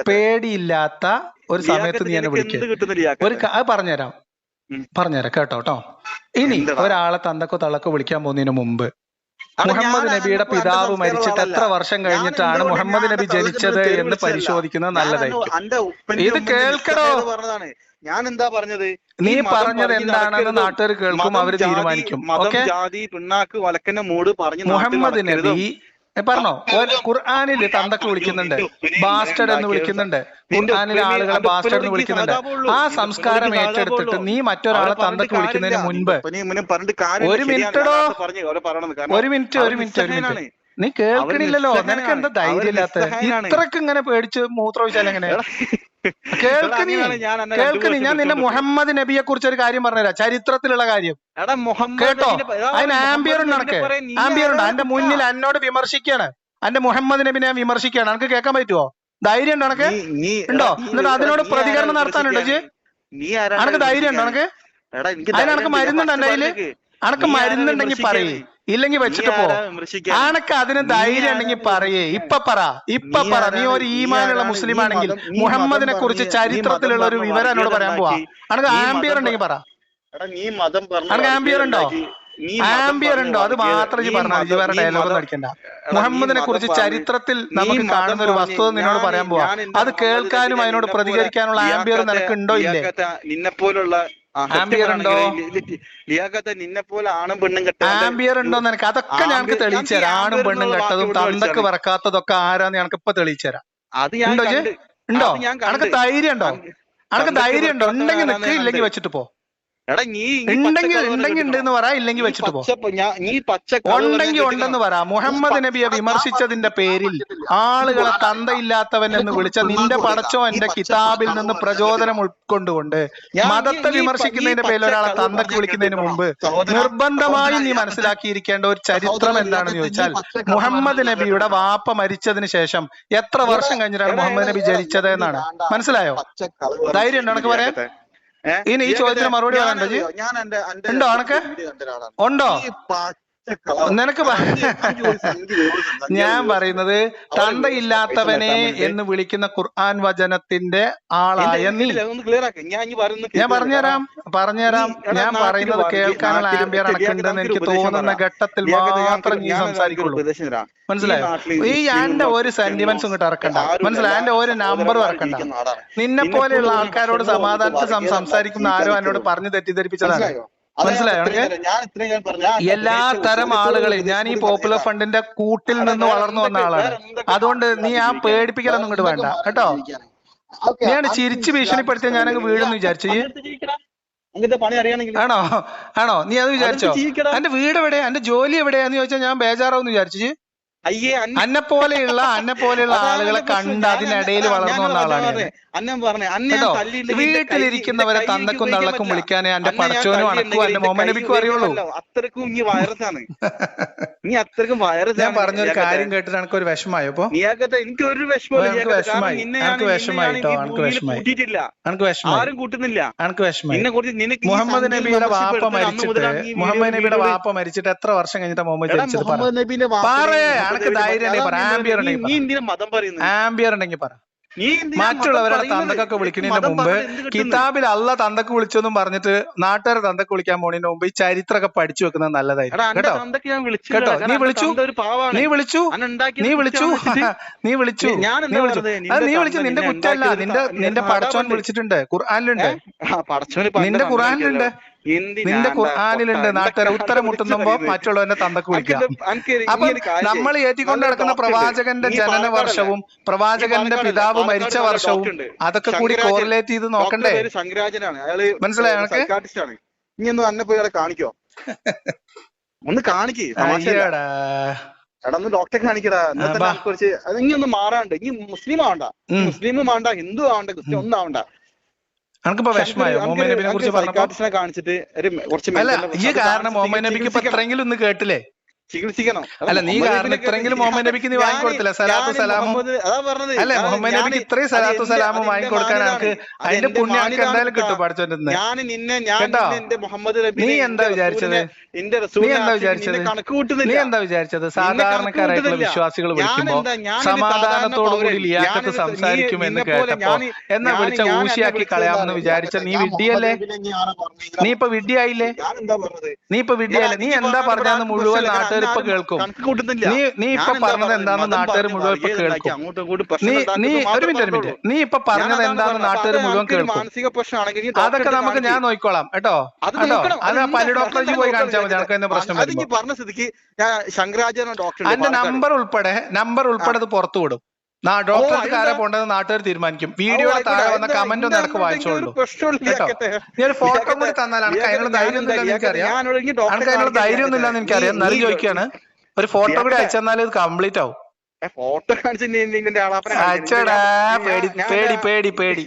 പേടിയില്ലാത്ത ഒരു സമയത്ത് നീ എന്നെ വിളിക്കുക. അത് പറഞ്ഞുതരാം കേട്ടോ. ഇനി ഒരാളെ തന്തക്കോ തള്ളക്കോ വിളിക്കാൻ പോകുന്നതിന് മുമ്പ് മുഹമ്മദ് നബിയുടെ പിതാവ് മരിച്ചിട്ട് എത്ര വർഷം കഴിഞ്ഞിട്ടാണ് മുഹമ്മദ് നബി ജനിച്ചത് എന്ന് പരിശോധിക്കുന്നത് നല്ലതായിരിക്കും. ഇത് കേൾക്കണോ? ഞാൻ എന്താ പറഞ്ഞത്? നീ പറഞ്ഞത് എന്താണെന്ന് നാട്ടുകാർ കേൾക്കും, അവര് തീരുമാനിക്കും. ഓക്കെ, പിണ്ണാക്ക് വലക്കന്റെ മൂട് പറഞ്ഞു. മുഹമ്മദ് നബി പറഞ്ഞോ, ഖുർആനിൽ തന്തക്ക് വിളിക്കുന്നുണ്ട്, ബാസ്റ്റഡ് എന്ന് വിളിക്കുന്നുണ്ട്. ഖുർആനിലെ ആളുകളെ ബാസ്റ്റഡ് എന്ന് വിളിക്കുന്നുണ്ട്. ആ സംസ്കാരം ഏറ്റെടുത്തിട്ട് നീ മറ്റൊരാളെ തന്തക്ക് വിളിക്കുന്നതിന് മുൻപ് ഒരു മിനിറ്റ് നീ കേൾക്കണില്ലല്ലോ. നിനക്ക് എന്താ ധൈര്യം ഇല്ലാത്ത? ഇത്രക്ക് ഇങ്ങനെ പേടിച്ച് മൂത്രമൊഴിച്ചാൽ എങ്ങനെ? കേൾക്കണി, ഞാൻ നിന്നെ മുഹമ്മദ് നബിയെ കുറിച്ച് ഒരു കാര്യം പറഞ്ഞുതരാം, ചരിത്രത്തിലുള്ള കാര്യം കേട്ടോ. അതിന് ആംബിയർ ഉണ്ട്, എനക്ക് ആംബിയർ ഉണ്ട്. എന്റെ മുന്നിൽ എന്നോട് വിമർശിക്കാണ്, എന്റെ മുഹമ്മദ് നബിനെ വിമർശിക്കാണ്. എനക്ക് കേൾക്കാൻ പറ്റുമോ? ധൈര്യം ഉണ്ടോ എനക്ക്? ഉണ്ടോ? എന്നിട്ട് അതിനോട് പ്രതികരണം നടത്താനുണ്ടോ? എനക്ക് ധൈര്യം ഉണ്ടോ എനക്ക്? അതിനെനക്ക് മരുന്നുണ്ട് എന്റെ കയ്യില്. അനക്ക് മരുന്നുണ്ടെങ്കിൽ പറയേ, ഇല്ലെങ്കിൽ വെച്ചിട്ട് പോ. ആണക്ക് അതിന് ധൈര്യം ഉണ്ടെങ്കിൽ പറയേ. ഇപ്പൊ പറ. നീ ഒരു ഈമാനുള്ള മുസ്ലിം ആണെങ്കിൽ മുഹമ്മദിനെ കുറിച്ച് ചരിത്രത്തിലുള്ള ഒരു വിവരം എന്നോട് പറയാൻ പോവാ. അനക്ക് ആംബിയർ ഉണ്ടെങ്കിൽ പറ. അനക്ക് ആംബിയർ ഉണ്ടോ? അത് മാത്രം പറഞ്ഞാൽ വേറെ ഡയലോഗൊന്നും അടിക്കണ്ട. മുഹമ്മദിനെ കുറിച്ച് ചരിത്രത്തിൽ നമുക്ക് കാണുന്ന ഒരു വസ്തുത നിന്നോട് പറയാൻ പോവാ. അത് കേൾക്കാനും അതിനോട് പ്രതികരിക്കാനുള്ള ആംബിയർ നിനക്ക് ഉണ്ടോ ഇല്ലേ? നിന്നെപ്പോലുള്ള ആംബിയർ ഉണ്ടോ? നിന്നെ പോലെ ആണും പെണ്ണും കെട്ട ആംബിയർ ഉണ്ടോ നിനക്ക്? അതൊക്കെ ഞങ്ങൾക്ക് തെളിയിച്ചു തരാം. ആണും പെണ്ണും കെട്ടതും തന്തക്ക് പറക്കാത്തതൊക്കെ ആരാന്ന് ഞങ്ങൾക്ക് ഇപ്പൊ തെളിയിച്ചു തരാം. ഉണ്ടോ? അനക്ക് ധൈര്യം ഉണ്ടോ? ഉണ്ടെങ്കിൽ നിക്ക്, ഇല്ലെങ്കിൽ വെച്ചിട്ട് പോ. ഉണ്ടെങ്കിൽ ഉണ്ടെന്ന് പറ, ഇല്ലെങ്കിൽ വെച്ചിട്ട് പോ. ഉണ്ടെങ്കിൽ ഉണ്ടെന്ന് പറ. മുഹമ്മദ് നബിയെ വിമർശിച്ചതിന്റെ പേരിൽ ആളുകളെ തന്തയില്ലാത്തവൻ എന്ന് വിളിച്ച നിന്റെ പടച്ചോന്റെ കിതാബിൽ നിന്ന് പ്രചോദനം ഉൾക്കൊണ്ടുകൊണ്ട് മതത്തെ വിമർശിക്കുന്നതിന്റെ പേരിൽ ഒരാളെ തന്തക്ക് വിളിക്കുന്നതിന് മുമ്പ് നിർബന്ധമായും നീ മനസ്സിലാക്കിയിരിക്കേണ്ട ഒരു ചരിത്രം എന്താണെന്ന് ചോദിച്ചാൽ, മുഹമ്മദ് നബിയുടെ വാപ്പ മരിച്ചതിന് ശേഷം എത്ര വർഷം കഴിഞ്ഞിട്ടാണ് മുഹമ്മദ് നബി ജനിച്ചത് എന്നാണ്. മനസ്സിലായോ? ധൈര്യം ഉണ്ടോ എനക്ക് പറയാൻ? ഇനി ഈ ചോദ്യത്തിന് മറുപടി പറയണ്ടോ? ഉണ്ടോ അനക്ക്? ഉണ്ടോ? നിനക്ക് ഞാൻ പറയുന്നത് തന്തയില്ലാത്തവനെ എന്ന് വിളിക്കുന്ന ഖുർആൻ വചനത്തിന്റെ ആളായ നീ. ഞാൻ പറഞ്ഞുതരാം. ഞാൻ പറയുന്നത് കേൾക്കാനുള്ള ആംബിയർ അനക്കുണ്ടെന്ന് എനിക്ക് തോന്നുന്ന ഘട്ടത്തിൽ മാത്രം നീ സംസാരിക്കുള്ളൂ. മനസ്സിലായോ? ഈ എന്റെ ഒരു സെന്റിമെന്റ്സ് ഇങ്ങോട്ട് ഇറക്കണ്ട. മനസ്സിലായോ? എന്റെ ഒരു നമ്പർ ഇറക്കണ്ട. നിന്നെ പോലെയുള്ള ആൾക്കാരോട് സമാധാനത്തിൽ സംസാരിക്കുന്ന ആരോ എന്നോട് പറഞ്ഞു തെറ്റിദ്ധരിപ്പിച്ചതാണ്. മനസ്സിലായോ? എല്ലാ തരം ആളുകളെയും ഞാൻ ഈ പോപ്പുലർ ഫണ്ടിന്റെ കൂട്ടിൽ നിന്ന് വളർന്നു വന്ന ആളാണ്. അതുകൊണ്ട് നീ ആ പേടിപ്പിക്കലൊന്നും ഇങ്ങോട്ട് വേണ്ട കേട്ടോ. ഞാൻ ചിരിച്ചു ഭീഷണിപ്പെടുത്തിയ ഞാനങ്ങ് വീടെന്ന് വിചാരിച്ചു. ആണോ നീ അത് വിചാരിച്ചോ? എന്റെ വീട് എവിടെയാ, എന്റെ ജോലി എവിടെയാന്ന് ചോദിച്ചാൽ ഞാൻ ബേജാറാവെന്ന് വിചാരിച്ചു. അന്നെ പോലെയുള്ള ആളുകളെ കണ്ട് അതിനിടയിൽ വളർന്നു വന്ന ആളാണ്. വീട്ടിലിരിക്കുന്നവരെ തന്തക്കും തള്ളക്കും വിളിക്കാനേ എന്റെ പടച്ചോനും അണക്കും എന്റെ മുഹമ്മദ് നബിക്കും അറിയുള്ളൂ. ഞാൻ പറഞ്ഞൊരു കാര്യം കേട്ടിട്ട് എനിക്ക് ഒരു വിഷമായോ? അപ്പൊ എനിക്ക് വിഷമായിട്ടോ? മുഹമ്മദ് നബിയുടെ വാപ്പ മരിച്ചിട്ട് എത്ര വർഷം കഴിഞ്ഞിട്ട് മുഹമ്മദ് ജനിച്ചത്? പറയാ അനക്ക് ധൈര്യം ആംബിയർ ഉണ്ടെങ്കിൽ പറ. മറ്റുള്ളവരുടെ തന്തക്കൊക്കെ വിളിക്കുന്നതിന് മുമ്പ് കിതാബിൽ അല്ല തന്തക്ക് വിളിച്ചെന്നും പറഞ്ഞിട്ട് നാട്ടുകാരെ തന്തക്ക് വിളിക്കാൻ പോണതിന് മുമ്പ് ഈ ചരിത്രമൊക്കെ പഠിച്ചു വെക്കുന്നത് നല്ലതായിരിക്കും കേട്ടോ. നീ വിളിച്ചു നിന്റെ കുറ്റമല്ല. നിന്റെ പടച്ചോൻ വിളിച്ചിട്ടുണ്ട്, ഖുർആനിലുണ്ട്. നിന്റെ ഖുർആനിലുണ്ട് നാട്ടുകാരെ ഉത്തരം മുട്ടുമ്പോ മറ്റുള്ളവന്റെ തന്തക്ക് വിളിക്കാം. അപ്പൊ നമ്മൾ ഏറ്റിക്കൊണ്ട് നടക്കുന്ന പ്രവാചകന്റെ ജനന വർഷവും പ്രവാചകന്റെ പിതാവ് മരിച്ച വർഷവും അതൊക്കെ കൂടി കോറിലേറ്റ് ചെയ്ത് നോക്കണ്ടേ? മനസ്സിലായോ? ഇനി ഒന്ന് അന്നെ പോയി കാണിക്കോ? ഒന്ന് കാണിക്കേ, ഒന്ന് ഡോക്ടറെ കാണിക്കടാ. കുറച്ച് ഇനി ഒന്ന് മാറാണ്ട്. ഇനി മുസ്ലിം ആവണ്ട, ഹിന്ദു ആവണ്ട, ക്രിസ്ത്യൻ ഒന്നും ആവണ്ട. എനിക്കിപ്പോ വിഷമായോ മുഹമ്മദ് നബിനെ കുറിച്ച് പറഞ്ഞപ്പോ? കാണിച്ചിട്ട് അല്ല ഈ കാരണം മുഹമ്മദ് നബിക്ക് ഇപ്പൊ എത്രയെങ്കിലും ഒന്ന് കേട്ടില്ലേ? ചികിത്സിക്കണം. അല്ല നീ കാരണം ഇത്രയെങ്കിലും മുഹമ്മദ് നബിക്ക് നീ വാങ്ങിക്കൊടുത്തില്ല സലാത്തു സലാമും. അല്ലെ മുഹമ്മദ് നബിക്ക് ഇത്രയും സലാത്തു സലാമും വാങ്ങിക്കൊടുക്കാൻ എനിക്ക് അതിന്റെ പുണ്യം എനിക്ക് എന്തായാലും കിട്ടും പഠിച്ചോണ്ട്. കേട്ടോ? നീ എന്താ വിചാരിച്ചത്? സാധാരണക്കാരായിട്ടുള്ള വിശ്വാസികൾ വിളിക്കുമ്പോ സമാധാനത്തോടുകൂടി ലിയാഖത്ത് സംസാരിക്കുമെന്ന് കേട്ടപ്പോ എന്നാ വിളിച്ച ഊശിയാക്കി കളയാമെന്ന് വിചാരിച്ച നീ വിഡ്ഢിയല്ലേ? നീ ഇപ്പൊ വിഡ്ഢിയായില്ലേ? നീ എന്താ പറഞ്ഞാന്ന് മുഴുവൻ നാട്ടുകാർ ഇപ്പൊ കേൾക്കും. നീ ഇപ്പൊ പറഞ്ഞത് എന്താന്ന് നാട്ടുകാർ മുഴുവൻ ഇപ്പൊ കേൾക്കും. നീ ഒരു മിനിറ്റ് നീ ഇപ്പൊ പറഞ്ഞത് എന്താന്ന് നാട്ടുകാർ മുഴുവൻ കേൾക്കും. അതൊക്കെ നമുക്ക് ഞാൻ നോക്കിക്കോളാം കേട്ടോ. അത് പല്ല് ഡോക്ടറേജ് പോയി കാണിച്ചാൽ മതി. നമുക്ക് തന്നെ പ്രശ്നം അതിന്റെ നമ്പർ ഉൾപ്പെടെ അത് പുറത്തു വിടും. ഡോക്ടർക്ക് ആരെ പോണ്ടെന്ന് നാട്ടുകാർ തീരുമാനിക്കും. വീഡിയോയുടെ താഴെ വന്ന കമന്റ് ഒന്ന് ഇടക്ക് വായിച്ചോളൂ കേട്ടോ. നീ ഒരു ഫോട്ടോ കൂടി തന്നാൽ എനിക്ക് അതിനുള്ള ധൈര്യം ഒന്നുമില്ലെന്ന് എനിക്കറിയാം. നല്ല ചോദിക്കാണ്, ഒരു ഫോട്ടോ കൂടി അയച്ചെന്നാൽ ഇത് കംപ്ലീറ്റ് ആവും. അയച്ചടാ. പേടി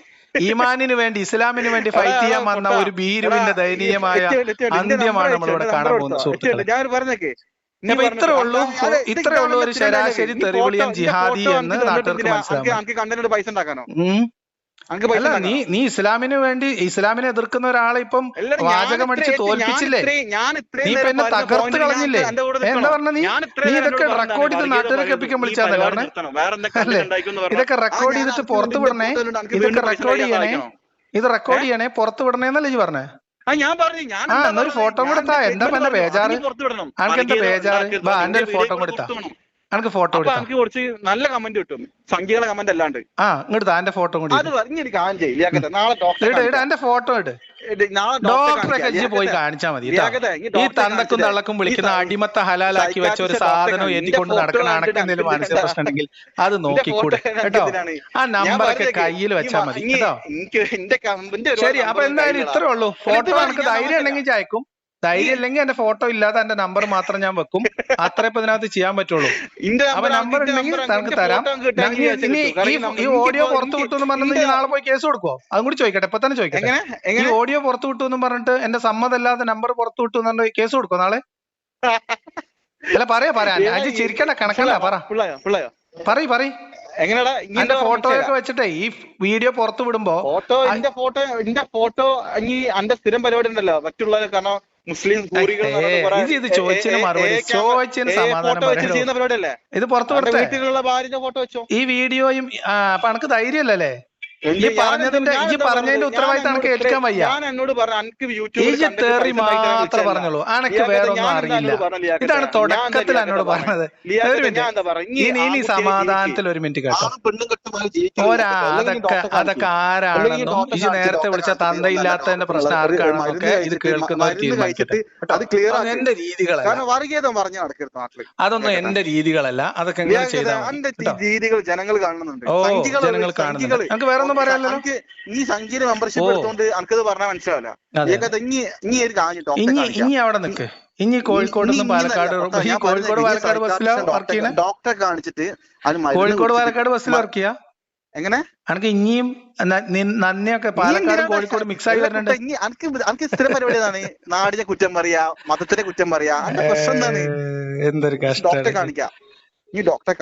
ഈമാനിന് വേണ്ടി ഇസ്ലാമിന് വേണ്ടി ഫൈറ്റ് ചെയ്യാൻ വന്ന ഒരു ഭീരുവിന്റെ ദയനീയമായ അന്ത്യമാണ് നമ്മളിവിടെ കാണാൻ പോകുന്നത് സുഹൃത്തുക്കളെ. അപ്പൊ ഇത്രേ ഉള്ളൂ ഒരു ശരാശരി തെറിവിളിയൻ ജിഹാദി എന്ന് നാട്ടുകാർക്ക് മനസ്സിലാവും. അല്ല നീ ഇസ്ലാമിനെ എതിർക്കുന്ന ഒരാളെ ഇപ്പം വാചകമടിച്ച് തോൽപ്പിച്ചില്ലേ? നീ ഇപ്പൊ എന്നെ തകർത്ത് കളഞ്ഞില്ലേ? എന്താ പറഞ്ഞ നീ ഇതൊക്കെ റെക്കോർഡ് ചെയ്ത് നാട്ടുകാരെ കേൾപ്പിക്കാൻ വിളിച്ചാന്നേ പറഞ്ഞേ? അല്ലേ ഇതൊക്കെ റെക്കോർഡ് ചെയ്തിട്ട് പുറത്തു വിടണേ, ഇത് റെക്കോർഡ് ചെയ്യണേ പുറത്തു വിടണേന്നല്ലേ ഈ പറഞ്ഞേ? എന്നൊരു ഫോട്ടോ കൊടുത്താ എന്താ എന്റെ ബേജാറ്? എനിക്ക് എന്താ ബേജാറ്? എന്റെ ഒരു ഫോട്ടോ കൊടുത്താ എനിക്ക് ഫോട്ടോ കുറച്ച് നല്ല കമന്റ് കിട്ടും, സംഖ്യകളെ കമന്റ് അല്ലാണ്ട്. ഇങ്ങോട്ട് എന്റെ ഫോട്ടോ കൂടി എന്റെ ഫോട്ടോ ഇട്. ഡോക്ടറെ പോയി കാണിച്ചാൽ മതി. ഈ തന്തക്കും തള്ളക്കും വിളിക്കുന്ന അടിമത്ത ഹലാലാക്കി വെച്ച ഒരു സാധനം ഏറ്റിക്കൊണ്ട് നടക്കുന്ന അണക്കെന്തെങ്കിലും മാനസിക പ്രശ്നം ഉണ്ടെങ്കിൽ അത് നോക്കിക്കൂടെ കേട്ടോ. ആ നമ്പറൊക്കെ കയ്യിൽ വെച്ചാൽ മതി കേട്ടോ. ശരി, അപ്പൊ എന്തായാലും ഇത്രേ ഉള്ളൂ. ഫോട്ടോ എനിക്ക് ധൈര്യം ഉണ്ടെങ്കിൽ അയക്കും, ധൈര്യം ഇല്ലെങ്കിൽ എന്റെ ഫോട്ടോ ഇല്ലാതെ എന്റെ നമ്പർ മാത്രം ഞാൻ വെക്കും. അത്ര ഇപ്പൊ ഇതിനകത്ത് ചെയ്യാൻ പറ്റുള്ളൂ. അപ്പൊ നമ്പർ ഉണ്ടെങ്കിൽ നമുക്ക് തരാം. ഈ ഓഡിയോ പുറത്തു വിട്ടു എന്ന് പറഞ്ഞിട്ട് നാളെ പോയി കേസ് കൊടുക്കുവോ? അതും കൂടി ചോദിക്കട്ടെ, ഇപ്പൊ തന്നെ ചോദിക്കട്ടെ. ഈ ഓഡിയോ പുറത്തു വിട്ടു എന്ന് പറഞ്ഞിട്ട് എന്റെ സമ്മതമില്ലാതെ നമ്പർ പുറത്തു വിട്ടു എന്ന് പറഞ്ഞിട്ട് കേസ് കൊടുക്കോ നാളെ? അല്ല പറയാ അജി ചിരിക്കണ്ട, കണക്കല്ല, പറ. എങ്ങനെയാടാ എന്റെ ഫോട്ടോയൊക്കെ വെച്ചിട്ടേ ഈ വീഡിയോ പുറത്തു വിടുമ്പോ എന്റെ ഫോട്ടോ ഇനി എന്റെ സ്ഥിരം പരിപാടി ഉണ്ടല്ലോ മറ്റുള്ള കാരണം മുസ്ലിം ഇത് ചോദിച്ചതിന് മറുപടി ചോദിച്ചതിന് സമാധാനം ചെയ്യുന്ന പരിപാടിയല്ലേ ഇത് പുറത്തു വിടട്ടെ. വീട്ടിലുള്ള ഭാര്യന്റെ ഫോട്ടോ വെച്ചോ. ഈ വീഡിയോയും അപ്പൊ അനക്ക് ധൈര്യമല്ലേ ഈ പറഞ്ഞതിന്റെ ഉത്തരവാദിത്തം എനിക്ക് ഏൽക്കാൻ വയ്യ. ഞാൻ എന്നോട് ഈ തെറി മാത്രമേ പറഞ്ഞുള്ളൂ, അനക്ക് വേറെ ഒന്നും അറിയില്ല. ഇതാണ് തുടക്കത്തിൽ എന്നോട് പറഞ്ഞത്. ഇനി സമാധാനത്തിൽ ഒരു മിനിറ്റ് കേട്ടോ. അതൊക്കെ ആരാണെന്നും ഇത് നേരത്തെ വിളിച്ച തന്തയില്ലാത്തതിന്റെ പ്രശ്നം ആർക്കാണെന്നൊക്കെ ഇത് കേൾക്കുന്നവർ തീരുമാനിക്കട്ടെ. എന്റെ രീതികളല്ല, അതൊന്നും എന്റെ രീതികളല്ല. അതൊക്കെ എങ്ങനെ ചെയ്താൽ രീതികൾ ജനങ്ങൾ കാണുന്നുണ്ട്. ഓ ജനങ്ങൾ കാണുന്നുണ്ട്. നമുക്ക് വേറെ ഒന്നും പറയാനല്ലോ. ഈ സംഖ്യ മെമ്പർഷിപ്പ് എടുത്തോണ്ട് എനിക്കത് പറഞ്ഞാൽ മനസ്സിലാവില്ല. ഇനി അവിടെ നിക്ക്. ഇനി കോഴിക്കോട് നിന്ന് പാലക്കാട്, ഈ കോഴിക്കോട് പാലക്കാട് ബസ്സിലാ വർക്ക് ചെയ്യണേ? ഡോക്ടറെ കാണിച്ചിട്ട് കോഴിക്കോട് പാലക്കാട് ബസ്സിൽ വർക്ക് ചെയ്യാ? എങ്ങനെ എനിക്ക് ഇനിയും നന്ദിയൊക്കെ പാലക്കാട് കോഴിക്കോട് മിക്സ് ആയി വരുന്നുണ്ട്. എനിക്ക് സ്ഥിരം പരിപാടിയാണ് നാടിനെ കുറ്റം പറയാ, മതത്തിനെ കുറ്റം പറയാ. അതിന്റെ പ്രശ്നം എന്താണ്? എന്തൊരു കഷ്ടം. ഡോക്ടറെ കാണിക്കാം. ഈ ഡോക്ടറെ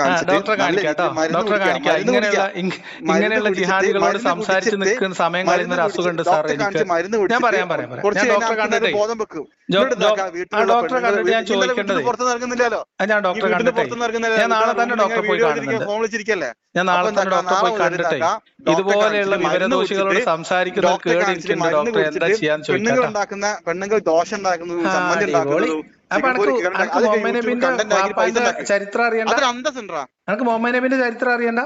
ഇങ്ങനെയുള്ള ജിഹാദികളോട് സംസാരിച്ച് നിൽക്കുന്ന സമയം കളയുന്ന ഒരു അസുഖമുണ്ട് സാർ എനിക്ക്. ഞാൻ പറയാം ഞാൻ ഡോക്ടറെ കണ്ടിട്ടേ ഡോക്ടറെ കണ്ടിട്ട് ഞാൻ ചോദിക്കേണ്ടത്, ഞാൻ ഡോക്ടറെ കണ്ടിട്ടേ ഞാൻ നാളെ തന്നെ ഡോക്ടറെ പോയി കാണുന്നത്. ഞാൻ നാളെ തന്നെ ഡോക്ടറെ പോയി കണ്ടിട്ടേ ഇതുപോലെയുള്ള വിവരദോഷികളോട് സംസാരിക്കുന്ന കേട് എനിക്കുണ്ട് ഡോക്ടറെ, എന്താ ചെയ്യാൻ ചോദിക്കാം. പെണ്ണുങ്ങൾ ദോഷം ഉണ്ടാക്കുന്നത് അപ്പൊ അനക്ക് മുഹമ്മദ് നബിന്റെ ചരിത്രം അറിയണ്ട? അനക്ക് മുഹമ്മദ് നബിന്റെ ചരിത്രം അറിയണ്ട?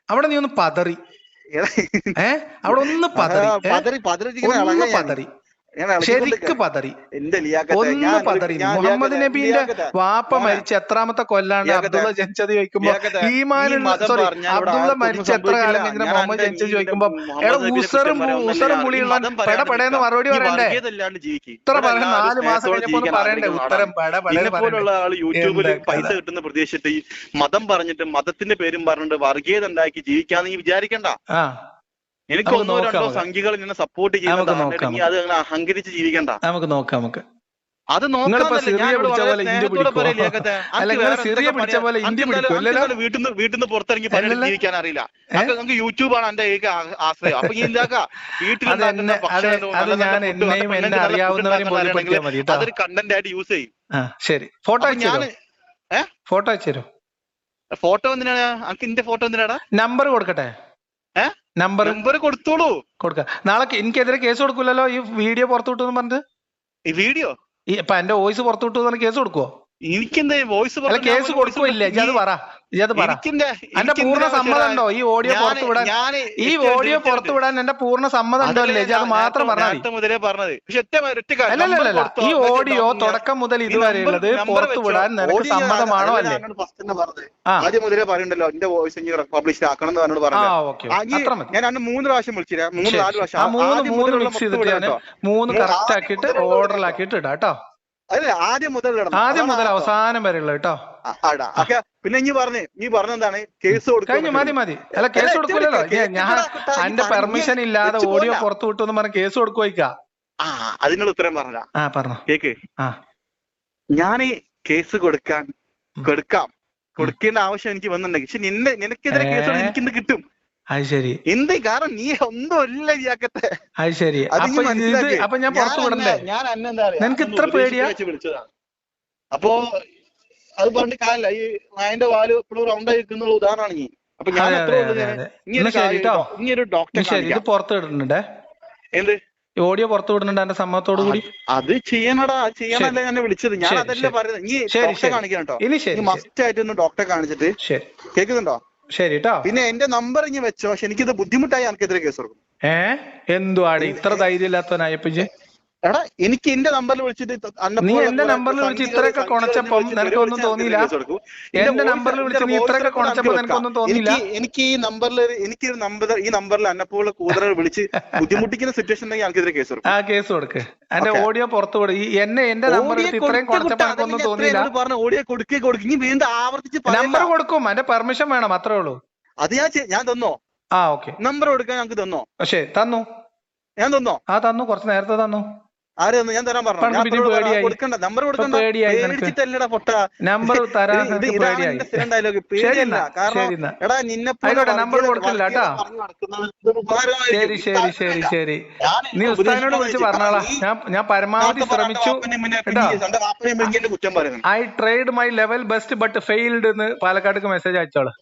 അവിടെ നീ ഒന്ന് പതറി. അവിടെ ഒന്ന് പതറി ശരിക്ക് പതറി, ഒന്ന് പതറി. മുഹമ്മദ് നബിന്റെ വാപ്പ മരിച്ച എത്രാമത്തെ കൊല്ലാണ് അബ്ദുള്ള ജനിച്ചത് ചോദിക്കുമ്പോ ഈമാനുള്ള അബ്ദുള്ള മരിച്ച എത്ര കാലം കഴിഞ്ഞ മുഹമ്മദ് ജനിച്ചത് ചോദിക്കുമ്പോ ഉസറും പുളിയുള്ള പെടപെടേന്ന് മറുപടി പറയണ്ടേ? ഇത്ര പറയാൻ 4 മാസം കഴിഞ്ഞപ്പോ പറയണ്ടേ ഉത്തരം? യൂട്യൂബിൽ പൈസ കിട്ടുന്ന പ്രതീക്ഷിച്ചിട്ട് ഈ മതം പറഞ്ഞിട്ട് മതത്തിന്റെ പേരും പറഞ്ഞിട്ട് വർഗീയത ഉണ്ടാക്കി ജീവിക്കാന്ന് നീ വിചാരിക്കണ്ട. എനിക്ക് ഒന്നോ രണ്ടോ സംഖ്യകൾ നിന്നെ സപ്പോർട്ട് ചെയ്യുന്നതാണ്, അത് അഹങ്കരിച്ച് ജീവിക്കണ്ട. നമുക്ക് നോക്കാം. അത് വീട്ടിൽ നിന്ന് പുറത്തിറങ്ങി ജീവിക്കാൻ അറിയില്ല. നമുക്ക് യൂട്യൂബാണ് എന്റെ ആശ്രയം. അപ്പൊ അതൊരു കണ്ടന്റ് ആയിട്ട് യൂസ് ചെയ്യും. ശരി, ഫോട്ടോ അയച്ചു. ഫോട്ടോ എന്തിനാണ് എനിക്ക്? ഇന്റെ ഫോട്ടോ എന്തിനാടാ? നമ്പർ കൊടുക്കട്ടെ? നമ്പർ കൊടുത്തോളൂ. കൊടുക്കാം. നാളെ എനിക്കെതിരെ കേസ് കൊടുക്കൂലല്ലോ ഈ വീഡിയോ പുറത്തു വിട്ടു പറഞ്ഞത്? ഈ വീഡിയോ ഇപ്പൊ എന്റെ വോയിസ് പുറത്തു വിട്ടു കേസ് കൊടുക്കുവോ? എനിക്കെന്താ വോയിസ് കേസ് കൊടുക്കില്ല. ഇജത് പറ. എന്റെ പൂർണ്ണ സമ്മതം ഉണ്ടോ ഈ ഓഡിയോ പുറത്തു വിടാൻ? ഈ ഓഡിയോ പുറത്തു വിടാൻ എന്റെ പൂർണ്ണ സമ്മതം ഉണ്ടോ അല്ലേ? അത് മാത്രം പറഞ്ഞത്. അല്ലല്ല, ഈ ഓഡിയോ തുടക്കം മുതൽ ഇതുവരെ ഉള്ളത് പുറത്തു വിടാൻ നിനക്ക് സമ്മതമാണോ അല്ലേ? ആദ്യം മുതലേ പറയണ്ടല്ലോ എന്റെ വോയിസ് പബ്ലിഷ് ആക്കണം എന്ന് പറഞ്ഞോട് പറഞ്ഞു. ഞാൻ 3 പ്രാവശ്യം വിളിച്ചില്ല, 3-4 പ്രാവശ്യം. 3 മിക്സ് ചെയ്തിട്ട് ഞാൻ 3 കറക്റ്റ് ആക്കിയിട്ട് ഓർഡറിലാക്കിയിട്ട് ഇടാം കേട്ടോ. ആദ്യം മുതൽ അവസാനം വരെ ഉള്ള കേട്ടോ. പിന്നെ നീ പറഞ്ഞെന്താണ് കേസ് കഴിഞ്ഞു? മതി. അല്ല കേസ് കൊടുക്കൂലല്ലോ. ഞാൻ എന്റെ പെർമിഷൻ ഇല്ലാതെ ഓഡിയോ പുറത്തു വിട്ടു എന്ന് പറഞ്ഞ കേസ് കൊടുക്കുവാ? അതിനുള്ള ഉത്തരം പറഞ്ഞോ കേക്ക്. ഞാൻ കേസ് കൊടുക്കേണ്ട ആവശ്യം എനിക്ക് വന്നിട്ടുണ്ടെങ്കിൽ, പക്ഷെ നിനക്കെതിരെ കേസ് എനിക്കിന്ന് കിട്ടും. അത് ശരി. എന്ത് കാരണം നീ ഒന്നും അല്ല ഇയാക്കത്തെ. അത് ശരി. അപ്പൊ ഞാൻ പുറത്തു വിടണ്ടേ? നിനക്ക് ഇത്ര പേടിയാ? അപ്പോ അത് പറഞ്ഞിട്ട് കാര്യമില്ല. ഈ നായന്റെ വാല് എപ്പോഴും റൗണ്ടായി നിൽക്കുന്ന ഉദാഹരണമാണ് നീ. അപ്പൊ ഞാൻ ഇങ്ങനൊരു ഡോക്ടറെ ഇത് പുറത്തു വിടുന്നുണ്ടേ. എന്ത് ഓഡിയോ പുറത്തു വിടുന്നുണ്ട് എന്റെ സമ്മതത്തോടു കൂടി? അത് ചെയ്യണടാ, ചെയ്യാനല്ല ഞാൻ വിളിച്ചത്. ഞാൻ അതല്ലേ പറയുന്നത്. നീ ഡോക്ടറെ കാണിക്കണം കേട്ടോ. നീ മസ്റ്റ് ആയിട്ട് ഡോക്ടറെ കാണിച്ചിട്ട്. കേൾക്കുന്നുണ്ടോ? ശരി കേട്ടോ. പിന്നെ എന്റെ നമ്പർ ഇനി വെച്ചോ. പക്ഷെ എനിക്കിത് ബുദ്ധിമുട്ടായി എനിക്കെതിരെ കേസ് കൊടുക്കും. എന്തുവാണ് ഇത്ര ധൈര്യം ഇല്ലാത്തവനായപ്പോ? എടാ എനിക്ക് എന്റെ നമ്പറിൽ വിളിച്ചിട്ട് നീ എന്റെ നമ്പറിൽ വിളിച്ച് ഇത്രയൊക്കെ കുണച്ചപ്പം നിനക്കൊന്നും തോന്നിയില്ല? എന്റെ നമ്പറിൽ വിളിച്ച് നീ ഇത്രയൊക്കെ കുണച്ചപ്പോ നിനക്കൊന്നും തോന്നിയില്ല? എനിക്ക് ഈ നമ്പറിൽ അന്നപ്പോലുള്ള കൂതറകൾ വിളിച്ച് ബുദ്ധിമുട്ടിക്കുന്ന സിറ്റുവേഷൻ ഉണ്ടെങ്കിൽ എനിക്കെതിരെ കേസ് കൊടുക്കും. കേസ് കൊടുക്ക്. എന്റെ ഓഡിയോ പുറത്തു വിടും. എന്റെ നമ്പറിൽ ഇത്രയും കുണച്ചപ്പോ എനിക്കൊന്നും തോന്നിയില്ല. ഓഡിയോ കൊടുക്കും. ഇനി വീണ്ടും ആവർത്തിച്ച് നമ്പർ കൊടുക്കും. എന്റെ പെർമിഷൻ വേണം, അത്രേ ഉള്ളൂ. അത് ഞാൻ തന്നോ? ഓക്കെ. നമ്പർ കൊടുക്കാൻ ഞങ്ങൾക്ക് തന്നോ? പക്ഷേ തന്നു. ഞാൻ തന്നോ? തന്നു, കുറച്ച് നേരത്തെ തന്നു. ആര് തന്നു? ഞാൻ തരാൻ പറഞ്ഞു. കൊടുക്കണ്ട, നമ്പർ കൊടുക്കണ്ട. പേടിച്ചിട്ടല്ലടാ പൊട്ട, നമ്പർ തരാൻ. സ്ഥിരം ഡയലോഗ്. പേടിയല്ല, കാരണം എടാ നിന്നെ നമ്പർ കൊടുക്കില്ല കേട്ടാ. ശരി ശരി ശരി ശരി, നീ ഉസ്താദിനോട് വിളിച്ച് പറഞ്ഞോളാ. ഞാൻ പരമാവധി ശ്രമിച്ചു. I tried my level best but failed എന്ന് പാലക്കാട് മെസ്സേജ് അയച്ചോളൂ.